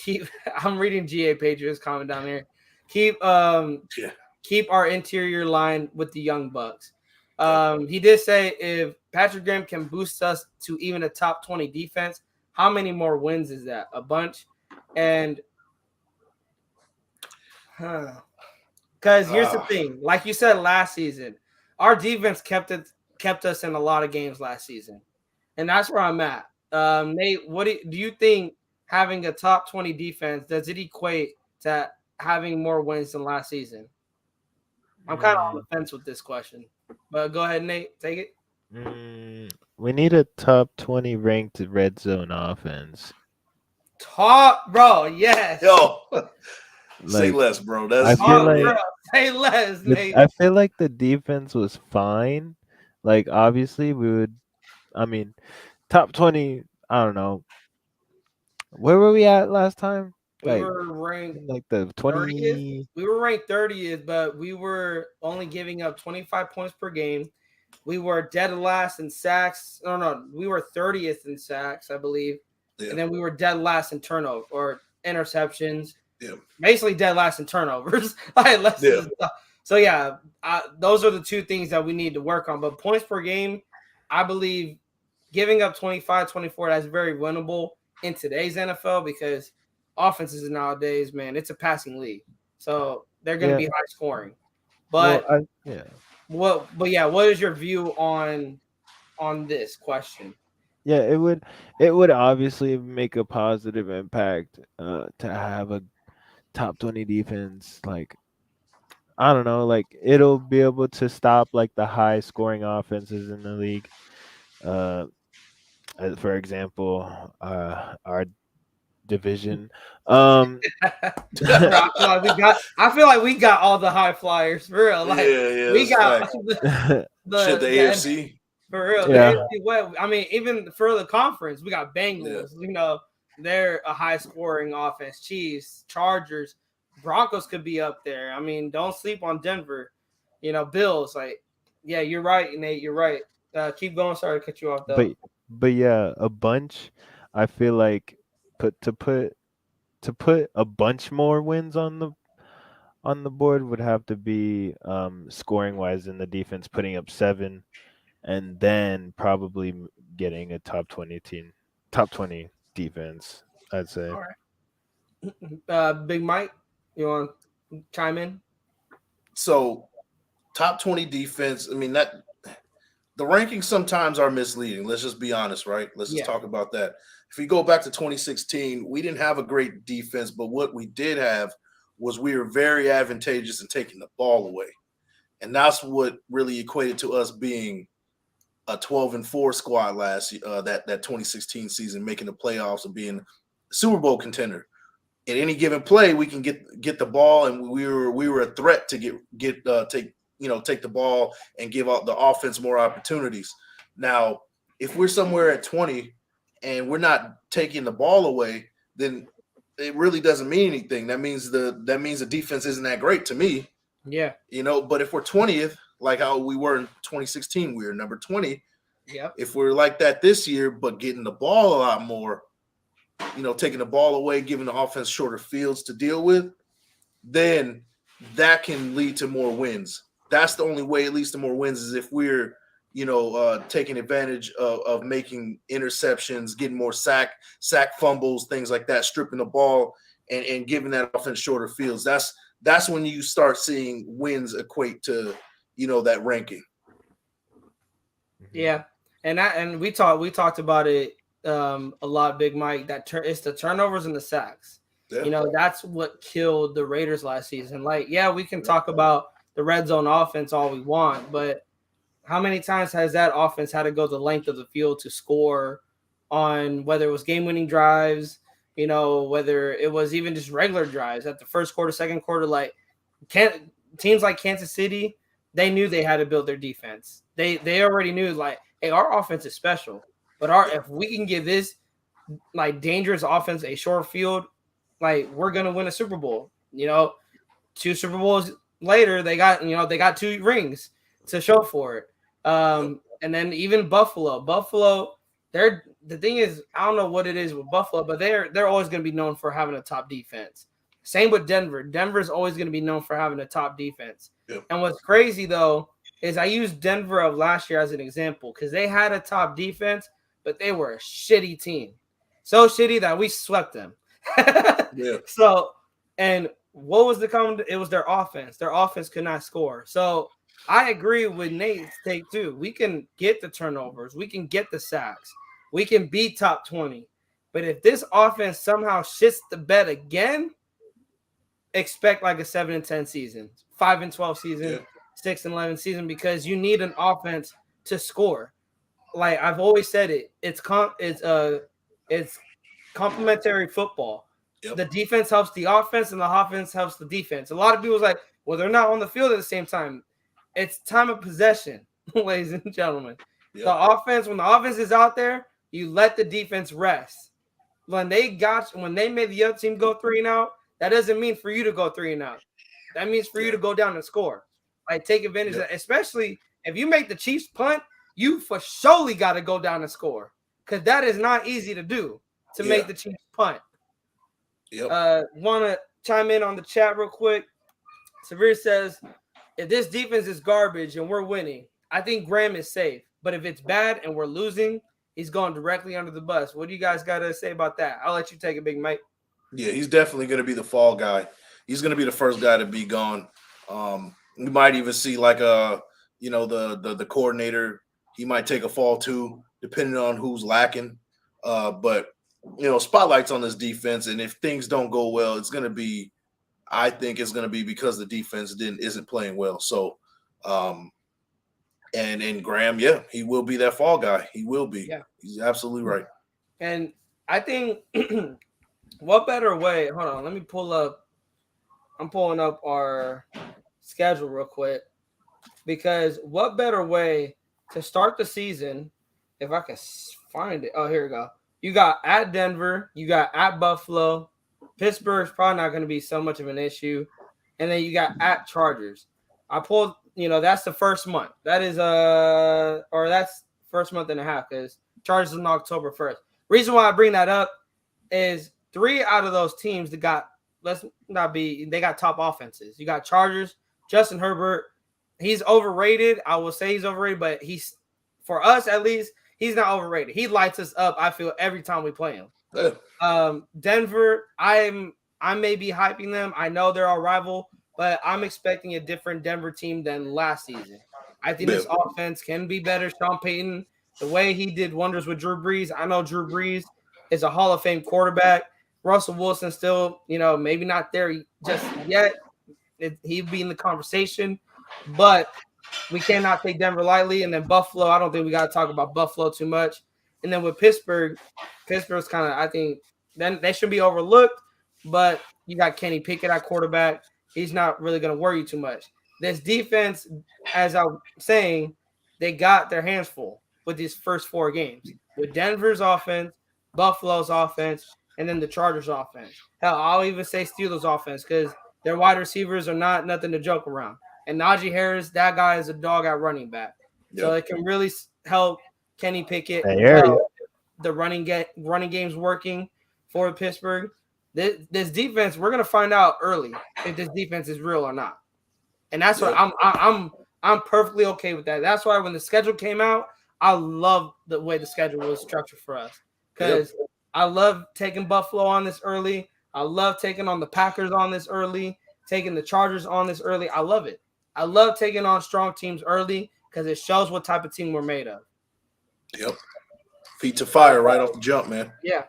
reading GA Patriots comment down there. Keep our interior line with the young bucks. He did say if Patrick Graham can boost us to even a top 20 defense, how many more wins is that? A bunch. And because here's the thing, like you said last season, our defense kept us in a lot of games last season, and that's where I'm at. Nate, what do you think? Having a top 20 defense, does it equate to having more wins than last season? I'm kind of on the fence with this question, but go ahead, Nate, take it. We need a top 20 ranked red zone offense. Top, bro, yes. Yo. Say less, bro. Say less, Nate. I feel like the defense was fine. Obviously, top 20, I don't know. Where were we at last time? We were ranked the 20. 30th. We were ranked 30th, but we were only giving up 25 points per game. We were dead last in sacks. No, we were 30th in sacks, I believe. Yeah. And then we were dead last in turnover or interceptions. Yeah. Basically dead last in turnovers. So those are the two things that we need to work on. But points per game, I believe giving up 25, 24, that's very winnable in today's NFL because offenses nowadays, man, it's a passing league. So they're going to be high scoring. But what is your view on this question? Yeah, it would obviously make a positive impact to have a top 20 defense. I don't know, it'll be able to stop the high scoring offenses in the league. For example, our division. I feel like we got all the high flyers for real. We got the AFC. For real. The AFC West. Even for the conference, we got Bengals. They're a high scoring offense. Chiefs, Chargers, Broncos could be up there. Don't sleep on Denver. Bills. You're right, Nate. You're right. Keep going. Sorry to cut you off though. But a bunch. I feel like to put a bunch more wins on the board would have to be scoring wise in the defense, putting up 7, and then probably getting a top 20 defense. I'd say. All right. Big Mike, you want to chime in? So, top 20 defense. That the rankings sometimes are misleading. Let's just be honest, right? Let's just talk about that. If we go back to 2016, we didn't have a great defense, but what we did have was we were very advantageous in taking the ball away. And that's what really equated to us being a 12-4 squad last year, that 2016 season, making the playoffs and being a Super Bowl contender. At any given play, we can get the ball, and we were a threat to take the ball and give out the offense more opportunities. Now, if we're somewhere at 20, and we're not taking the ball away, then it really doesn't mean anything. That means the defense isn't that great to me. Yeah. But if we're 20th, like how we were in 2016, we were number 20. Yep. If we're like that this year, but getting the ball a lot more, taking the ball away, giving the offense shorter fields to deal with, then that can lead to more wins. That's the only way it leads to more wins is if we're, taking advantage of making interceptions, getting more sack fumbles, things like that, stripping the ball and giving that offense shorter fields. That's when you start seeing wins equate to, that ranking. Yeah. And we talked about it a lot, Big Mike, it's the turnovers and the sacks. Yeah. That's what killed the Raiders last season. Like, yeah, we can talk about the red zone offense all we want, but how many times has that offense had to go the length of the field to score on whether it was game-winning drives, whether it was even just regular drives at the first quarter, second quarter? Like, teams like Kansas City, they knew they had to build their defense. They already knew, like, hey, our offense is special, but if we can give this like dangerous offense a short field, like, we're gonna win a Super Bowl. 2 Super Bowls later, they got 2 rings to show for it. And then even Buffalo, the thing is, I don't know what it is with Buffalo, but they're always going to be known for having a top defense. Same with Denver. Denver's always going to be known for having a top defense. Yep. And what's crazy though is I used Denver of last year as an example because they had a top defense, but they were a shitty team, so shitty that we swept them. Yeah. So, and what was the common? It was their offense. Their offense could not score. So I agree with Nate's take too. We can get the turnovers. We can get the sacks. We can be top 20. But if this offense somehow shits the bed again, expect like a 7-10 season, 5-12 season, 6-11 season, because you need an offense to score. Like I've always said it's complementary football. Yep. The defense helps the offense and the offense helps the defense. A lot of people's like, well, they're not on the field at the same time. It's time of possession, ladies and gentlemen. Yep. When the offense is out there, you let the defense rest. When they made the other team go 3-and-out, that doesn't mean for you to go 3-and-out. That means for you to go down and score. Like, take advantage of that. Especially if you make the Chiefs punt, you for surely got to go down and score. Because that is not easy to do, to make the Chiefs punt. Yep. Want to chime in on the chat real quick? Severe says, if this defense is garbage and we're winning, I think Graham is safe. But if it's bad and we're losing, he's going directly under the bus. What do you guys got to say about that? I'll let you take it, Big Mike. Yeah, he's definitely going to be the fall guy. He's going to be the first guy to be gone. We might even see like the coordinator. He might take a fall too, depending on who's lacking. But spotlight's on this defense, and if things don't go well, I think it's going to be because the defense isn't playing well. So, and Graham, he will be that fall guy. He will be. Yeah. He's absolutely right. And I think what better way? Hold on, let me pull up. I'm pulling up our schedule real quick because what better way to start the season? If I can find it. Oh, here we go. You got at Denver. You got at Buffalo. Pittsburgh's probably not going to be so much of an issue. And then you got at Chargers. I pulled, that's the first month. That is that's first month and a half because Chargers is on October 1st. Reason why I bring that up is 3 out of those teams that got, they got top offenses. You got Chargers, Justin Herbert. He's overrated. I will say he's overrated, but for us at least, he's not overrated. He lights us up, I feel, every time we play him. Yeah. Denver, I may be hyping them. I know they're our rival, but I'm expecting a different Denver team than last season. I think this offense can be better. Sean Payton, the way he did wonders with Drew Brees. I know Drew Brees is a Hall of Fame quarterback. Russell Wilson still, maybe not there just yet. He'd be in the conversation, but we cannot take Denver lightly. And then Buffalo, I don't think we got to talk about Buffalo too much. And then with Pittsburgh's kind of, I think, then they should be overlooked. But you got Kenny Pickett at quarterback. He's not really going to worry you too much. This defense, as I'm saying, they got their hands full with these first 4 games. With Denver's offense, Buffalo's offense, and then the Chargers offense. Hell, I'll even say Steelers offense because their wide receivers are not nothing to joke around. And Najee Harris, that guy is a dog at running back. So it can really help Kenny Pickett. The running game's working for Pittsburgh. This defense, we're gonna find out early if this defense is real or not. And that's what I'm perfectly okay with that. That's why when the schedule came out, I love the way the schedule was structured for us because I love taking Buffalo on this early. I love taking on the Packers on this early, taking the Chargers on this early. I love it. I love taking on strong teams early because it shows what type of team we're made of. Yep. Feet to fire right off the jump, man. Yeah.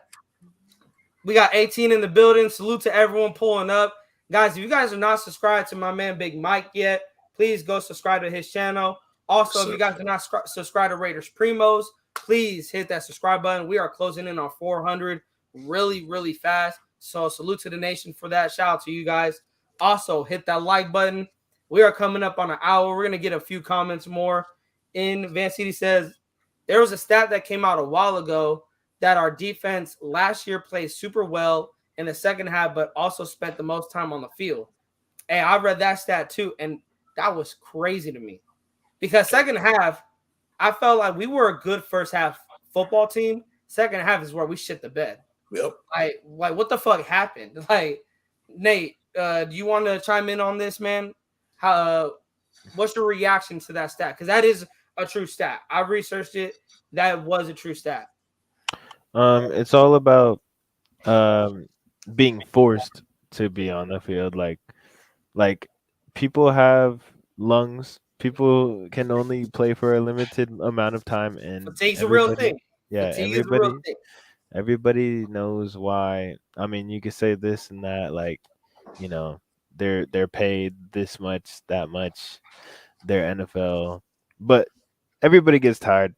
We got 18 in the building. Salute to everyone pulling up. Guys, if you guys are not subscribed to my man Big Mike yet, please go subscribe to his channel. Also, if you guys do not subscribe to Raiders Primos, please hit that subscribe button. We are closing in on 400 really, really fast. So salute to the nation for that. Shout out to you guys. Also, hit that like button. We are coming up on an hour. We're going to get a few comments more. Van City says, there was a stat that came out a while ago that our defense last year played super well in the second half, but also spent the most time on the field. Hey, I read that stat too, and that was crazy to me. Because second half, I felt like we were a good first half football team. Second half is where we shit the bed. Yep. Like what the fuck happened? Like, Nate, do you want to chime in on this, man? What's your reaction to that stat? Because that is a true stat. I researched it. That was a true stat. It's all about being forced to be on the field. Like people have lungs. People can only play for a limited amount of time, and fatigue's a real thing. Yeah, everybody knows why. I mean, you could say this and that, like, you know, they're paid this much, that much, they're NFL, but everybody gets tired,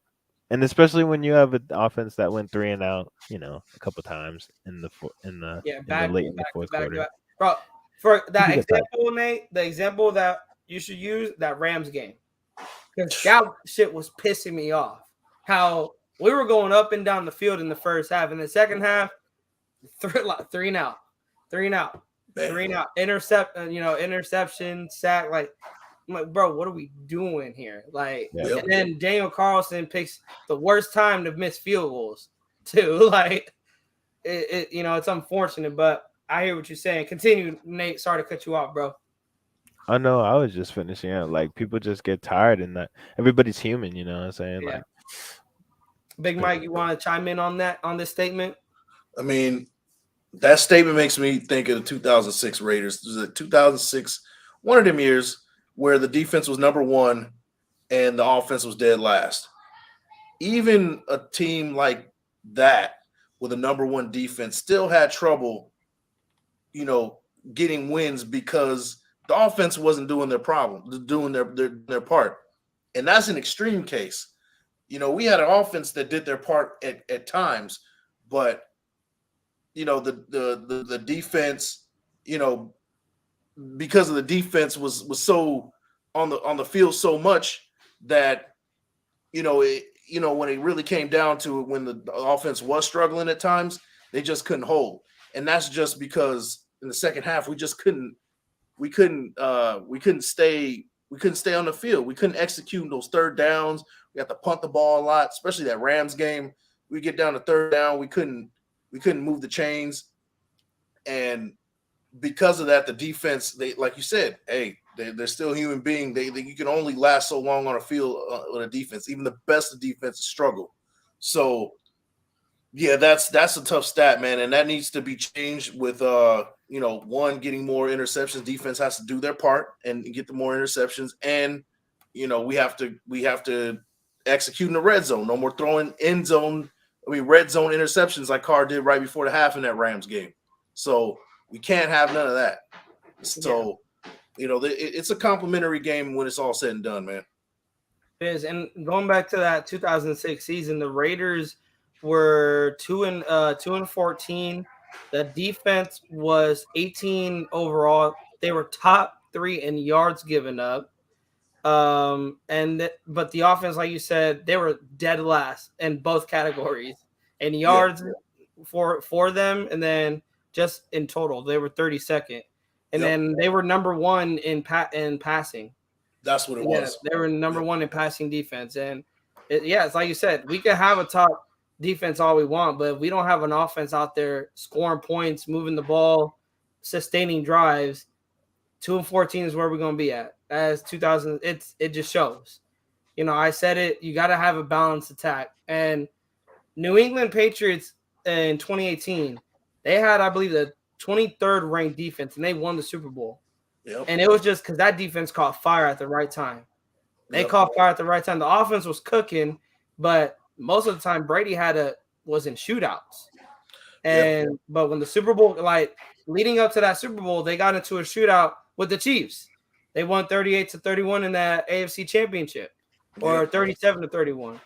and especially when you have an offense that went 3 and out, a couple times in the late in the fourth quarter. Bro, for that example, Nate, the example that you should use, that Rams game, because that shit was pissing me off. How we were going up and down the field in the first half. In the second half, 3 and out, interception, sack. Like, I'm like, bro, what are we doing here? Like, and then Daniel Carlson picks the worst time to miss field goals too. Like, it's unfortunate, but I hear what you're saying. Continue, Nate. Sorry to cut you off, bro. I know. I was just finishing out. Like, people just get tired, and that everybody's human. You know what I'm saying? Yeah. Like, Big Mike, you want to chime in on this statement? I mean, that statement makes me think of the 2006 Raiders. It was the 2006, one of them years where the defense was number one and the offense was dead last. Even a team like that with a number one defense still had trouble, getting wins because the offense wasn't doing their their part. And that's an extreme case. We had an offense that did their part at times, but the defense, because of the defense was so on the field so much that when it really came down to it, when the offense was struggling at times, they just couldn't hold. And that's just because in the second half we couldn't stay on the field. We couldn't execute those third downs. We had to punt the ball a lot, especially that Rams game. We get down to third down, we couldn't move the chains. And because of that, the defense, they, like you said, hey, they're still human beings. You can only last so long on a field on a defense. Even the best of defenses struggle. So, yeah, that's a tough stat, man, and that needs to be changed with one, getting more interceptions. Defense has to do their part and get the more interceptions, and we have to execute in the red zone. No more throwing red zone interceptions like Carr did right before the half in that Rams game. So we can't have none of that. So, it's a complimentary game when it's all said and done, man. It is. And going back to that 2006 season, the Raiders were 2-14. The defense was 18 overall. They were top 3 in yards given up. But the offense, like you said, they were dead last in both categories. In yards, for them, and then just in total they were 32nd, and then they were number 1 in passing. That's what it was. They were number 1 in passing defense, and it's like you said, we can have a top defense all we want, but if we don't have an offense out there scoring points, moving the ball, sustaining drives, 2-14 is where we're going to be at. As 2000, it just shows. I said it. You got to have a balanced attack. And New England Patriots in 2018, they had, I believe, the 23rd ranked defense, and they won the Super Bowl. Yep. And it was just because that defense caught fire at the right time. They caught fire at the right time. The offense was cooking, but most of the time Brady was in shootouts. And but when the Super Bowl, like leading up to that Super Bowl, they got into a shootout with the Chiefs. They won 38-31 in that AFC Championship, or 37-31.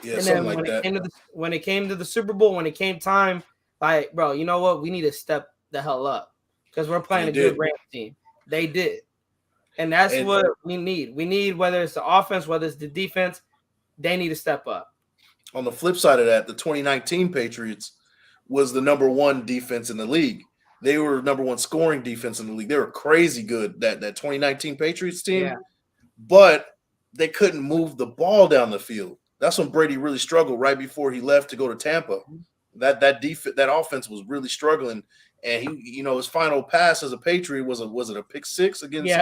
Yeah, and something then like when it came to the Super Bowl, when it came time, like, bro, you know what? We need to step the hell up because we're playing good Rams team. They did. And that's what we need. We need, whether it's the offense, whether it's the defense, they need to step up. On the flip side of that, the 2019 Patriots was the number 1 defense in the league. They were number 1 scoring defense in the league. They were crazy good, that 2019 Patriots team, but they couldn't move the ball down the field. That's when Brady really struggled right before he left to go to Tampa. That offense was really struggling, and he, his final pass as a Patriot was it a pick 6 against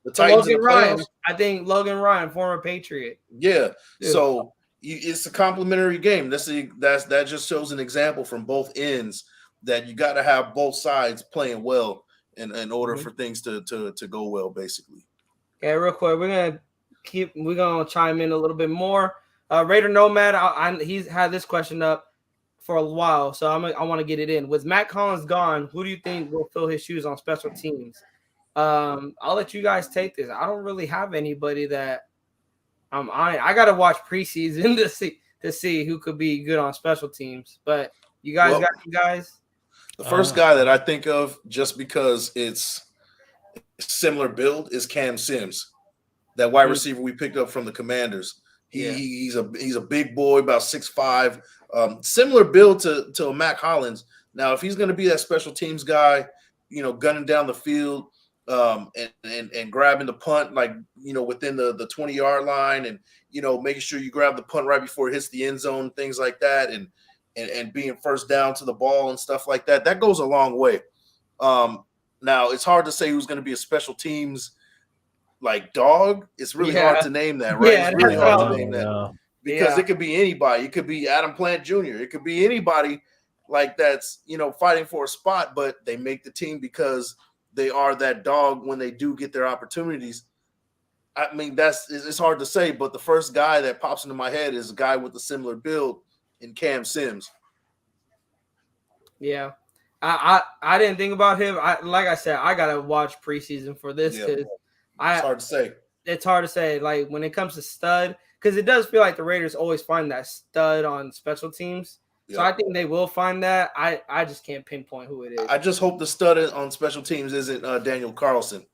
the Titans in the playoffs? I think Logan Ryan, former Patriot. Yeah. So it's a complimentary game. That just shows an example from both ends that you got to have both sides playing well in order for things to go well, basically. Okay, real quick, we're gonna chime in a little bit more. Raider Nomad, he's had this question up for a while, so I want to get it in. With Matt Collins gone, who do you think will fill his shoes on special teams? I'll let you guys take this. I don't really have anybody that I'm on. I got to watch preseason to see who could be good on special teams. But you guys got you guys? The first guy that I think of, just because it's similar build, is Cam Sims, that wide receiver we picked up from the Commanders. He's a big boy, about 6'5", similar build to Matt Collins. Now, if he's going to be that special teams guy, gunning down the field and grabbing the punt, like, within the 20-yard line, and, making sure you grab the punt right before it hits the end zone, things like that, and being first down to the ball and stuff like that, that goes a long way. Now, it's hard to say who's going to be a special teams like dog. It's really hard to name that, right? It's really hard to name that because it could be anybody. It could be Adam Plant Jr. It could be anybody like that's, fighting for a spot, but they make the team because they are that dog when they do get their opportunities. I mean, it's hard to say, but the first guy that pops into my head is a guy with a similar build in Cam Sims. Yeah. I didn't think about him. Like I said, I gotta watch preseason for this because it's hard to say. It's hard to say. Like, when it comes to stud, because it does feel like the Raiders always find that stud on special teams. So I think they will find that. I just can't pinpoint who it is. I just hope the stud on special teams isn't Daniel Carlson.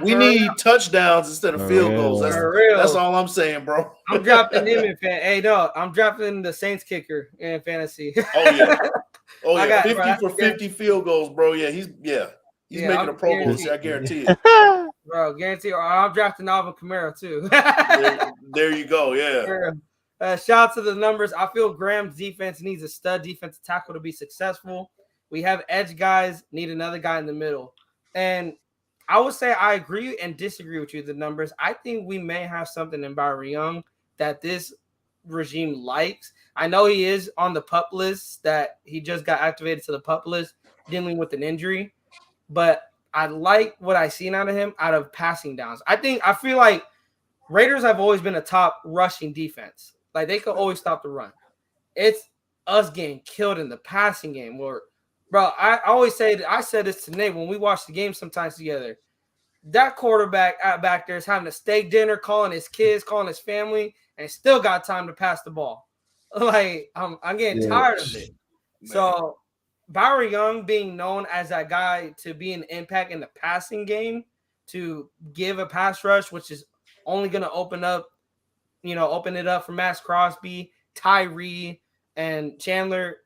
We need touchdowns instead of field goals. That's all I'm saying, bro. I'm dropping him in fantasy. Hey, no, I'm dropping the Saints kicker in fantasy. Oh yeah, 50 for 50 field goals, bro. Yeah, he's making a Pro Bowl. I guarantee it. Bro, guarantee. Or I'm drafting Alvin Kamara too. there you go. Yeah. Shout out to the numbers. I feel Graham's defense needs a stud defensive tackle to be successful. We have edge guys, need another guy in the middle. And I would say I agree and disagree with you, the numbers. I think we may have something in Byron Young that this regime likes. I know he is on the PUP list, that he just got activated to the PUP list dealing with an injury. But I like what I seen out of him out of passing downs. I feel like Raiders have always been a top rushing defense. Like, they could always stop the run. It's us getting killed in the passing game. Bro, I always say, I said this to Nate when we watch the game sometimes together. That quarterback back there is having a steak dinner, calling his kids, calling his family, and still got time to pass the ball. Like, I'm getting tired of it. Man. So Byron Young being known as that guy to be an impact in the passing game, to give a pass rush, which is only going to open it up for Max Crosby, Tyree, And Chandler,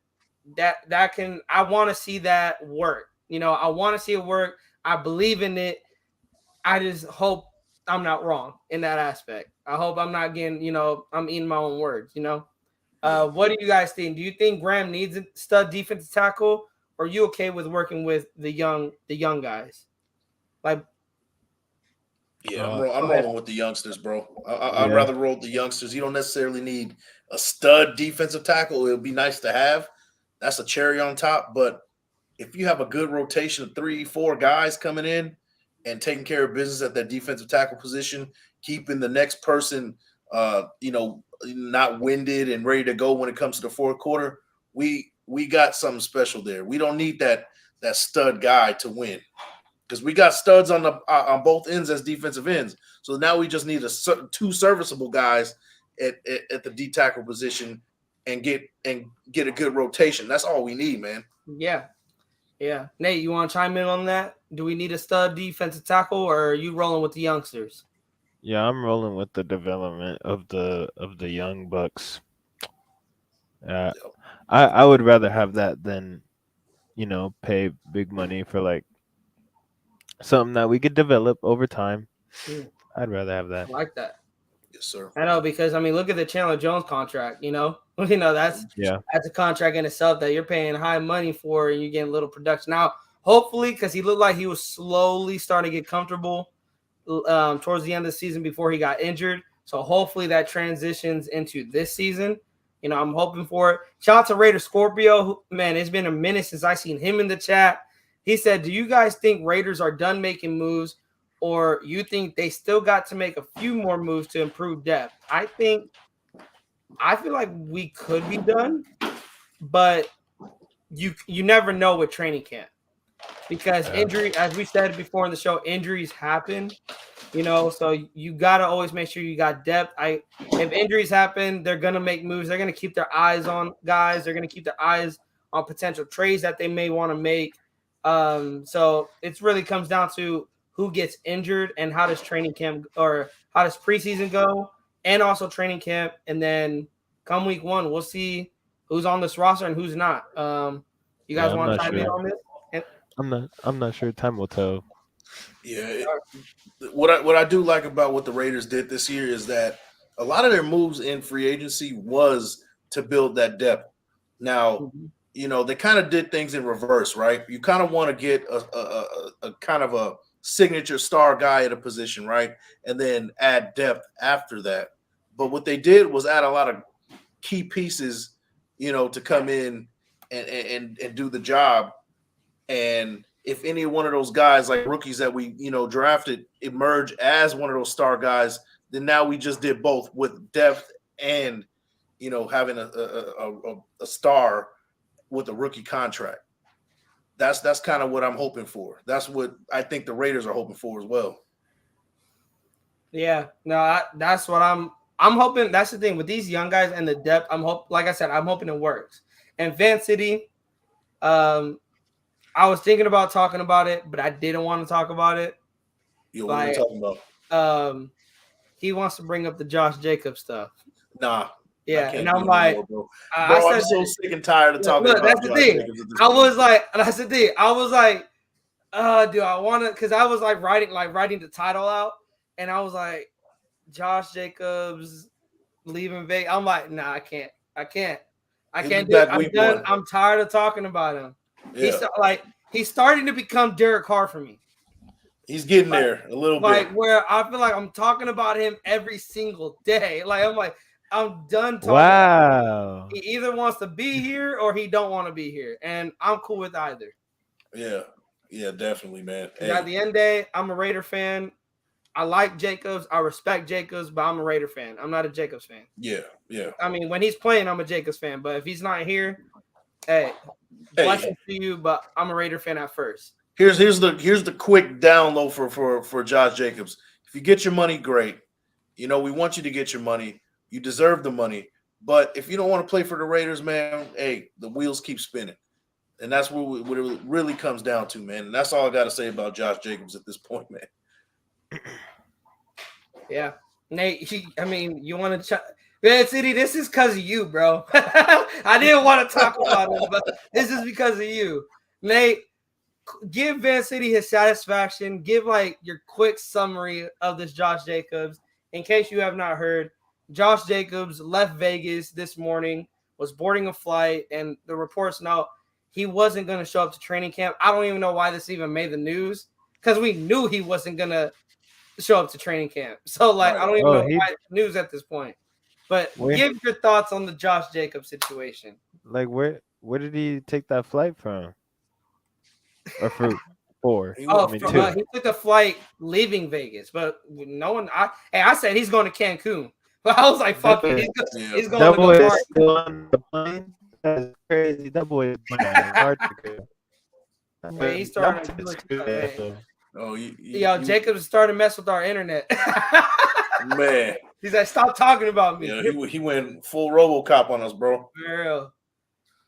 I want to see that work. I want to see it work. I believe in it. I just hope I'm not wrong in that aspect. I hope I'm not getting, I'm eating my own words. What do you guys think? Do you think Graham needs a stud defensive tackle, or are you okay with working with the young guys? Like, yeah, I'm rolling with the youngsters, bro. I'd Yeah. rather roll with the youngsters. You don't necessarily need a stud defensive tackle. It would be nice to have. That's a cherry on top. But if you have a good rotation of 3-4 guys coming in and taking care of business at that defensive tackle position, keeping the next person, not winded and ready to go when it comes to the fourth quarter, we got something special there. We don't need that stud guy to win, because we got studs on both ends as defensive ends. So now we just need two serviceable guys at the D tackle position and get a good rotation. That's all we need, man. Yeah. Nate, you want to chime in on that? Do we need a stud defensive tackle, or are you rolling with the youngsters? Yeah, I'm rolling with the development of the young bucks. I would rather have that than, pay big money for like something that we could develop over time. I'd rather have that. I like that. Yes, sir. I know, because look at the Chandler Jones contract. That's a contract in itself that you're paying high money for, and you're getting little production. Now, hopefully, because he looked like he was slowly starting to get comfortable towards the end of the season before he got injured. So hopefully that transitions into this season. I'm hoping for it. Shout out to Raider Scorpio. Man, it's been a minute since I seen him in the chat. He said, do you guys think Raiders are done making moves, or you think they still got to make a few more moves to improve depth? I feel like we could be done, but you never know with training camp, because injury, as we said before in the show, injuries happen. So you got to always make sure you got depth. If injuries happen, they're going to make moves. They're going to keep their eyes on guys. They're going to keep their eyes on potential trades that they may want to make. So it really comes down to who gets injured and how does training camp, or how does preseason go, and also training camp. And then come week 1, we'll see who's on this roster and who's not. You guys want to chime in on this? I'm not sure. Time will tell. Yeah. What I do like about what the Raiders did this year is that a lot of their moves in free agency was to build that depth. Now, they kind of did things in reverse, right? You kind of want to get a kind of a signature star guy at a position, right? And then add depth after that. But what they did was add a lot of key pieces, to come in and do the job. And if any one of those guys, like rookies that we, drafted, emerge as one of those star guys, then now we just did both with depth and, having a star with a rookie contract. That's kind of what I'm hoping for. That's what I think the Raiders are hoping for as well. Yeah, no, that's what I'm hoping. That's the thing with these young guys and the depth. Like I said, I'm hoping it works. And Van City, I was thinking about talking about it, but I didn't want to talk about it. What are you talking about? He wants to bring up the Josh Jacobs stuff. Nah. Yeah, and I'm like, I'm so sick and tired of talking about that's the thing. I was like, do I want to? Because I was like writing the title out, and I was like, Josh Jacobs leaving Vegas. I'm like, nah, I can't do it. I'm done. I'm tired of talking about him. Yeah. He's starting to become Derek Carr for me. He's getting there a little bit. Where I feel like I'm talking about him every single day. I'm done talking. Wow. He either wants to be here or he don't want to be here, and I'm cool with either. Yeah, definitely, man. Hey. At the end of the day, I'm a Raider fan. I like Jacobs. I respect Jacobs, but I'm a Raider fan. I'm not a Jacobs fan. Yeah. I mean, when he's playing, I'm a Jacobs fan, but if he's not here, blessings to you, but I'm a Raider fan at first. Here's the quick down low for Josh Jacobs. If you get your money, great. We want you to get your money. You deserve the money. But if you don't want to play for the Raiders, man, the wheels keep spinning. And that's what it really comes down to, man. And that's all I got to say about Josh Jacobs at this point, man. Yeah. Nate, you want to Man City, this is because of you, bro. I didn't want to talk about it, but this is because of you. Nate, give Van City his satisfaction. Give like your quick summary of this Josh Jacobs. In case you have not heard, Josh Jacobs left Vegas this morning, was boarding a flight, and the reports note he wasn't going to show up to training camp. I don't even know why this even made the news because we knew he wasn't going to show up to training camp. So, like, I don't even know why it's news at this point. But give your thoughts on the Josh Jacobs situation. Like, where did he take that flight from? Or for? He took the flight leaving Vegas, but no one. I said he's going to Cancun, but I was like, "Fuck it, he's going that to boy go." Is still on the plane. That's crazy. That boy is hard to go. He's starting to yo, Jacob is starting to mess with our internet. Man, he's like, "Stop talking about me." Yeah, he went full RoboCop on us, bro. For real.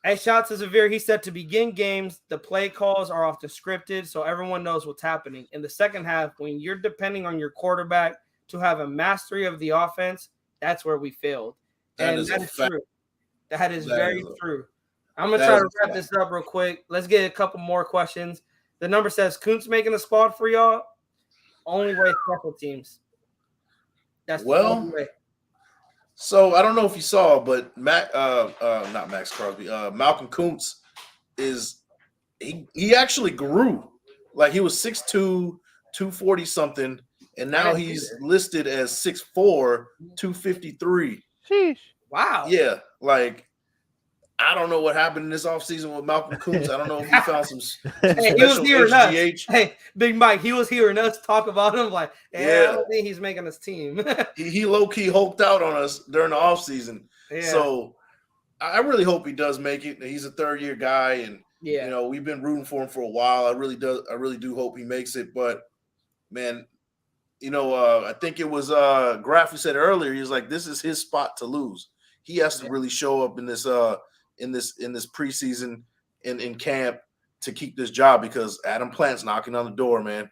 Hey, shout out to Zavir. He said to begin games, the play calls are often scripted, so everyone knows what's happening. In the second half, when you're depending on your quarterback to have a mastery of the offense, that's where we failed. That is true. That is very true. I'm going to try to wrap this up real quick. Let's get a couple more questions. The number says, Kuntz making a squad for y'all? Only way special teams. That's the only way. So I don't know if you saw, but not Max Crosby, Malcolm Kuntz he actually grew. Like he was 6'2", 240 something, and now he's listed as 6'4", 253. Sheesh. Wow. Yeah, like I don't know what happened in this offseason with Malcolm Kuntz. I don't know if he found some he was hearing us. Hey, Big Mike, he was hearing us talk about him like, I don't think he's making his team. he low-key hulked out on us during the offseason. Yeah. So I really hope he does make it. He's a third-year guy, and you know, we've been rooting for him for a while. I really do hope he makes it. But man, you know, I think it was Graf who said earlier, he was like, this is his spot to lose. He has to really show up in this preseason in camp to keep this job because Adam Plant's knocking on the door, man.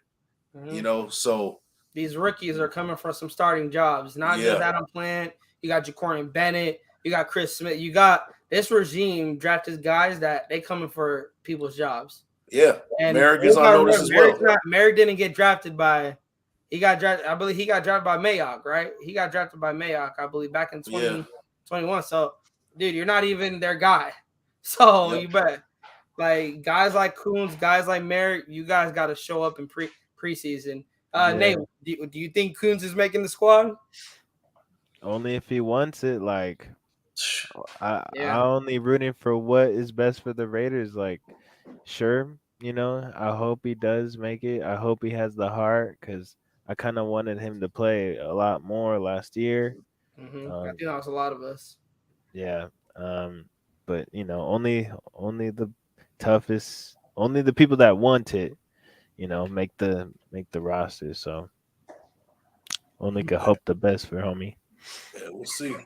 Mm-hmm. You know, so these rookies are coming for some starting jobs. Not just Adam Plant. You got Jacorian Bennett. You got Chris Smith. You got this regime drafted guys that they coming for people's jobs. Yeah, and Merrick is on notice as well. Merrick didn't get drafted by. He got drafted. I believe he got drafted by Mayock, right? He got drafted by Mayock, I believe, back in 2021. So. Dude, you're not even their guy. So you bet. Like guys like Kuntz, guys like Merrick, you guys got to show up in preseason. Nate, do you think Kuntz is making the squad? Only if he wants it. Like, I only rooting for what is best for the Raiders. Like, sure, you know, I hope he does make it. I hope he has the heart because I kind of wanted him to play a lot more last year. Mm-hmm. I think that was a lot of us. Yeah, but you know, only the toughest, only the people that want it, you know, make the roster. So only could hope the best for homie. Yeah, we'll see.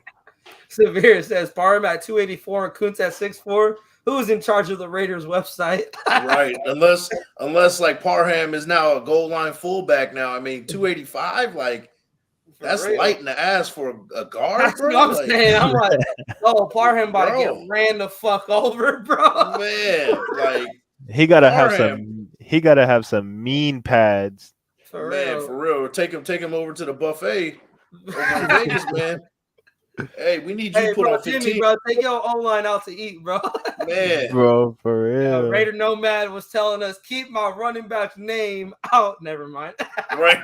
Severe says Parham at 284 and Kuntz at 6'4". Who's in charge of the Raiders website? Right, unless like Parham is now a goal line fullback now. I mean, 285, like. That's light in the ass for a guard, That's bro. what I'm saying. I'm like, Parham about to get ran the fuck over, bro. Man, like he gotta have some mean pads. For real. Take him over to the buffet over in Vegas, man. Hey, we need you to put on 15. Jimmy, bro, take your O-line out to eat, bro. Man. Bro, for real. Raider Nomad was telling us, keep my running back's name out. Never mind. Right.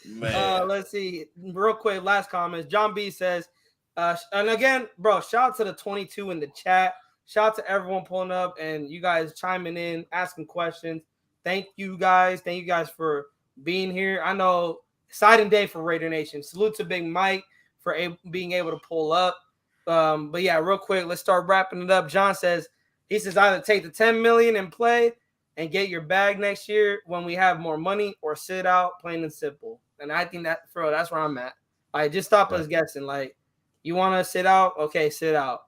Man. Let's see. Real quick, last comments. John B says, and again, bro, shout out to the 22 in the chat. Shout out to everyone pulling up and you guys chiming in, asking questions. Thank you guys. Thank you guys for being here. I know exciting day for Raider Nation. Salute to Big Mike for being able to pull up. But yeah, real quick, let's start wrapping it up. John says, he says either take the $10 million and play and get your bag next year when we have more money or sit out, plain and simple. And I think that's where I'm at. Like, just stop us guessing. Like, you want to sit out? Okay, sit out.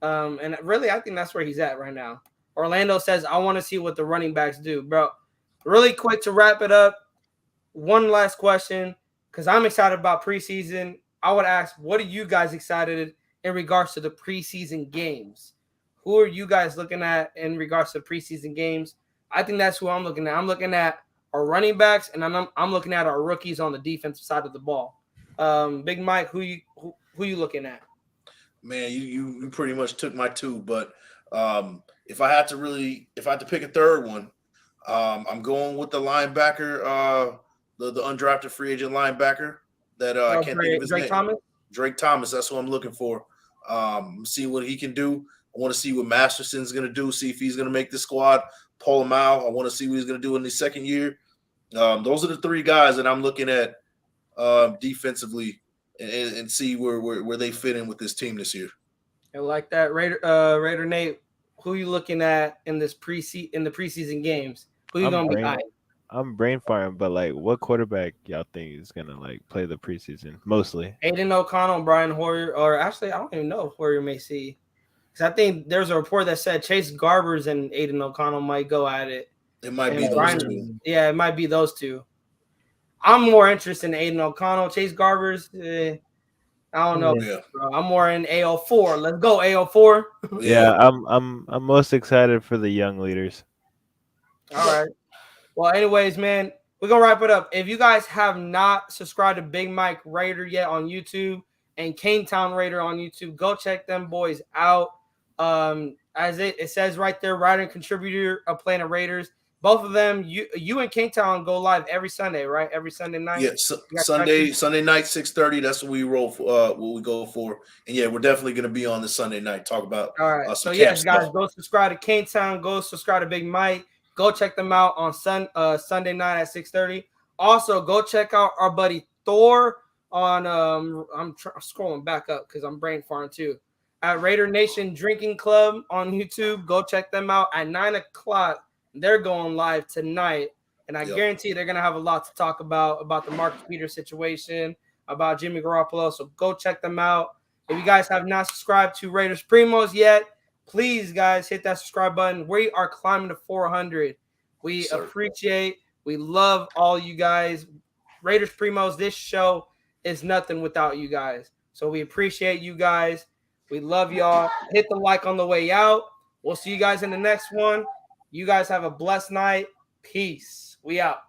And really, I think that's where he's at right now. Orlando says, I want to see what the running backs do. Bro, really quick to wrap it up, one last question, because I'm excited about preseason. I would ask, what are you guys excited in regards to the preseason games? Who are you guys looking at in regards to preseason games? I think that's who I'm looking at. I'm looking at our running backs, and I'm looking at our rookies on the defensive side of the ball. Big Mike, who you looking at? Man, you pretty much took my two, but if I had to pick a third one, I'm going with the linebacker, the undrafted free agent linebacker that I can't think of his Drake name. Thomas? Drake Thomas. That's what I'm looking for. See what he can do. I want to see what Masterson's going to do. See if he's going to make the squad. Pull him out. I want to see what he's going to do in his second year. Those are the three guys that I'm looking at defensively and see where they fit in with this team this year. I like that. Raider Nate, who you looking at in the preseason games? Who you gonna be eyeing? I'm brain firing, but like, what quarterback y'all think is gonna like play the preseason mostly? Aiden O'Connell, Brian Hoyer, or actually, I don't even know if Hoyer may see. Because I think there's a report that said Chase Garbers and Aiden O'Connell might go at it. It might be those two. Yeah, it might be those two. I'm more interested in Aiden O'Connell. Chase Garbers, I don't know. Yeah. I'm more in AO4. Let's go AO4. Yeah, I'm most excited for the young leaders. All right. Well, anyways, man, we're gonna wrap it up. If you guys have not subscribed to Big Mike Raider yet on YouTube and Cane Town Raider on YouTube, go check them boys out. As it says right there, writer and contributor of Planet Raiders. Both of them, you and Cane Town go live every Sunday, right? Every Sunday night. Yeah, Sunday night 6:30. That's what we roll for. What we go for. And yeah, we're definitely going to be on this Sunday night. Talk about all right. So camp yes, guys, stuff. go subscribe to Cane Town. Go subscribe to Big Mike. Go check them out on Sunday night at 6:30. Also, go check out our buddy Thor on. I'm scrolling back up because I'm brain farting too. At Raider Nation Drinking Club on YouTube. Go check them out at 9:00. They're going live tonight, and I guarantee they're going to have a lot to talk about the Marcus Peters situation, about Jimmy Garoppolo. So go check them out. If you guys have not subscribed to Raiders Primos yet, please, guys, hit that subscribe button. We are climbing to 400. We appreciate, we love all you guys. Raiders Primos, this show is nothing without you guys. So we appreciate you guys. We love y'all. Hit the like on the way out. We'll see you guys in the next one. You guys have a blessed night. Peace. We out.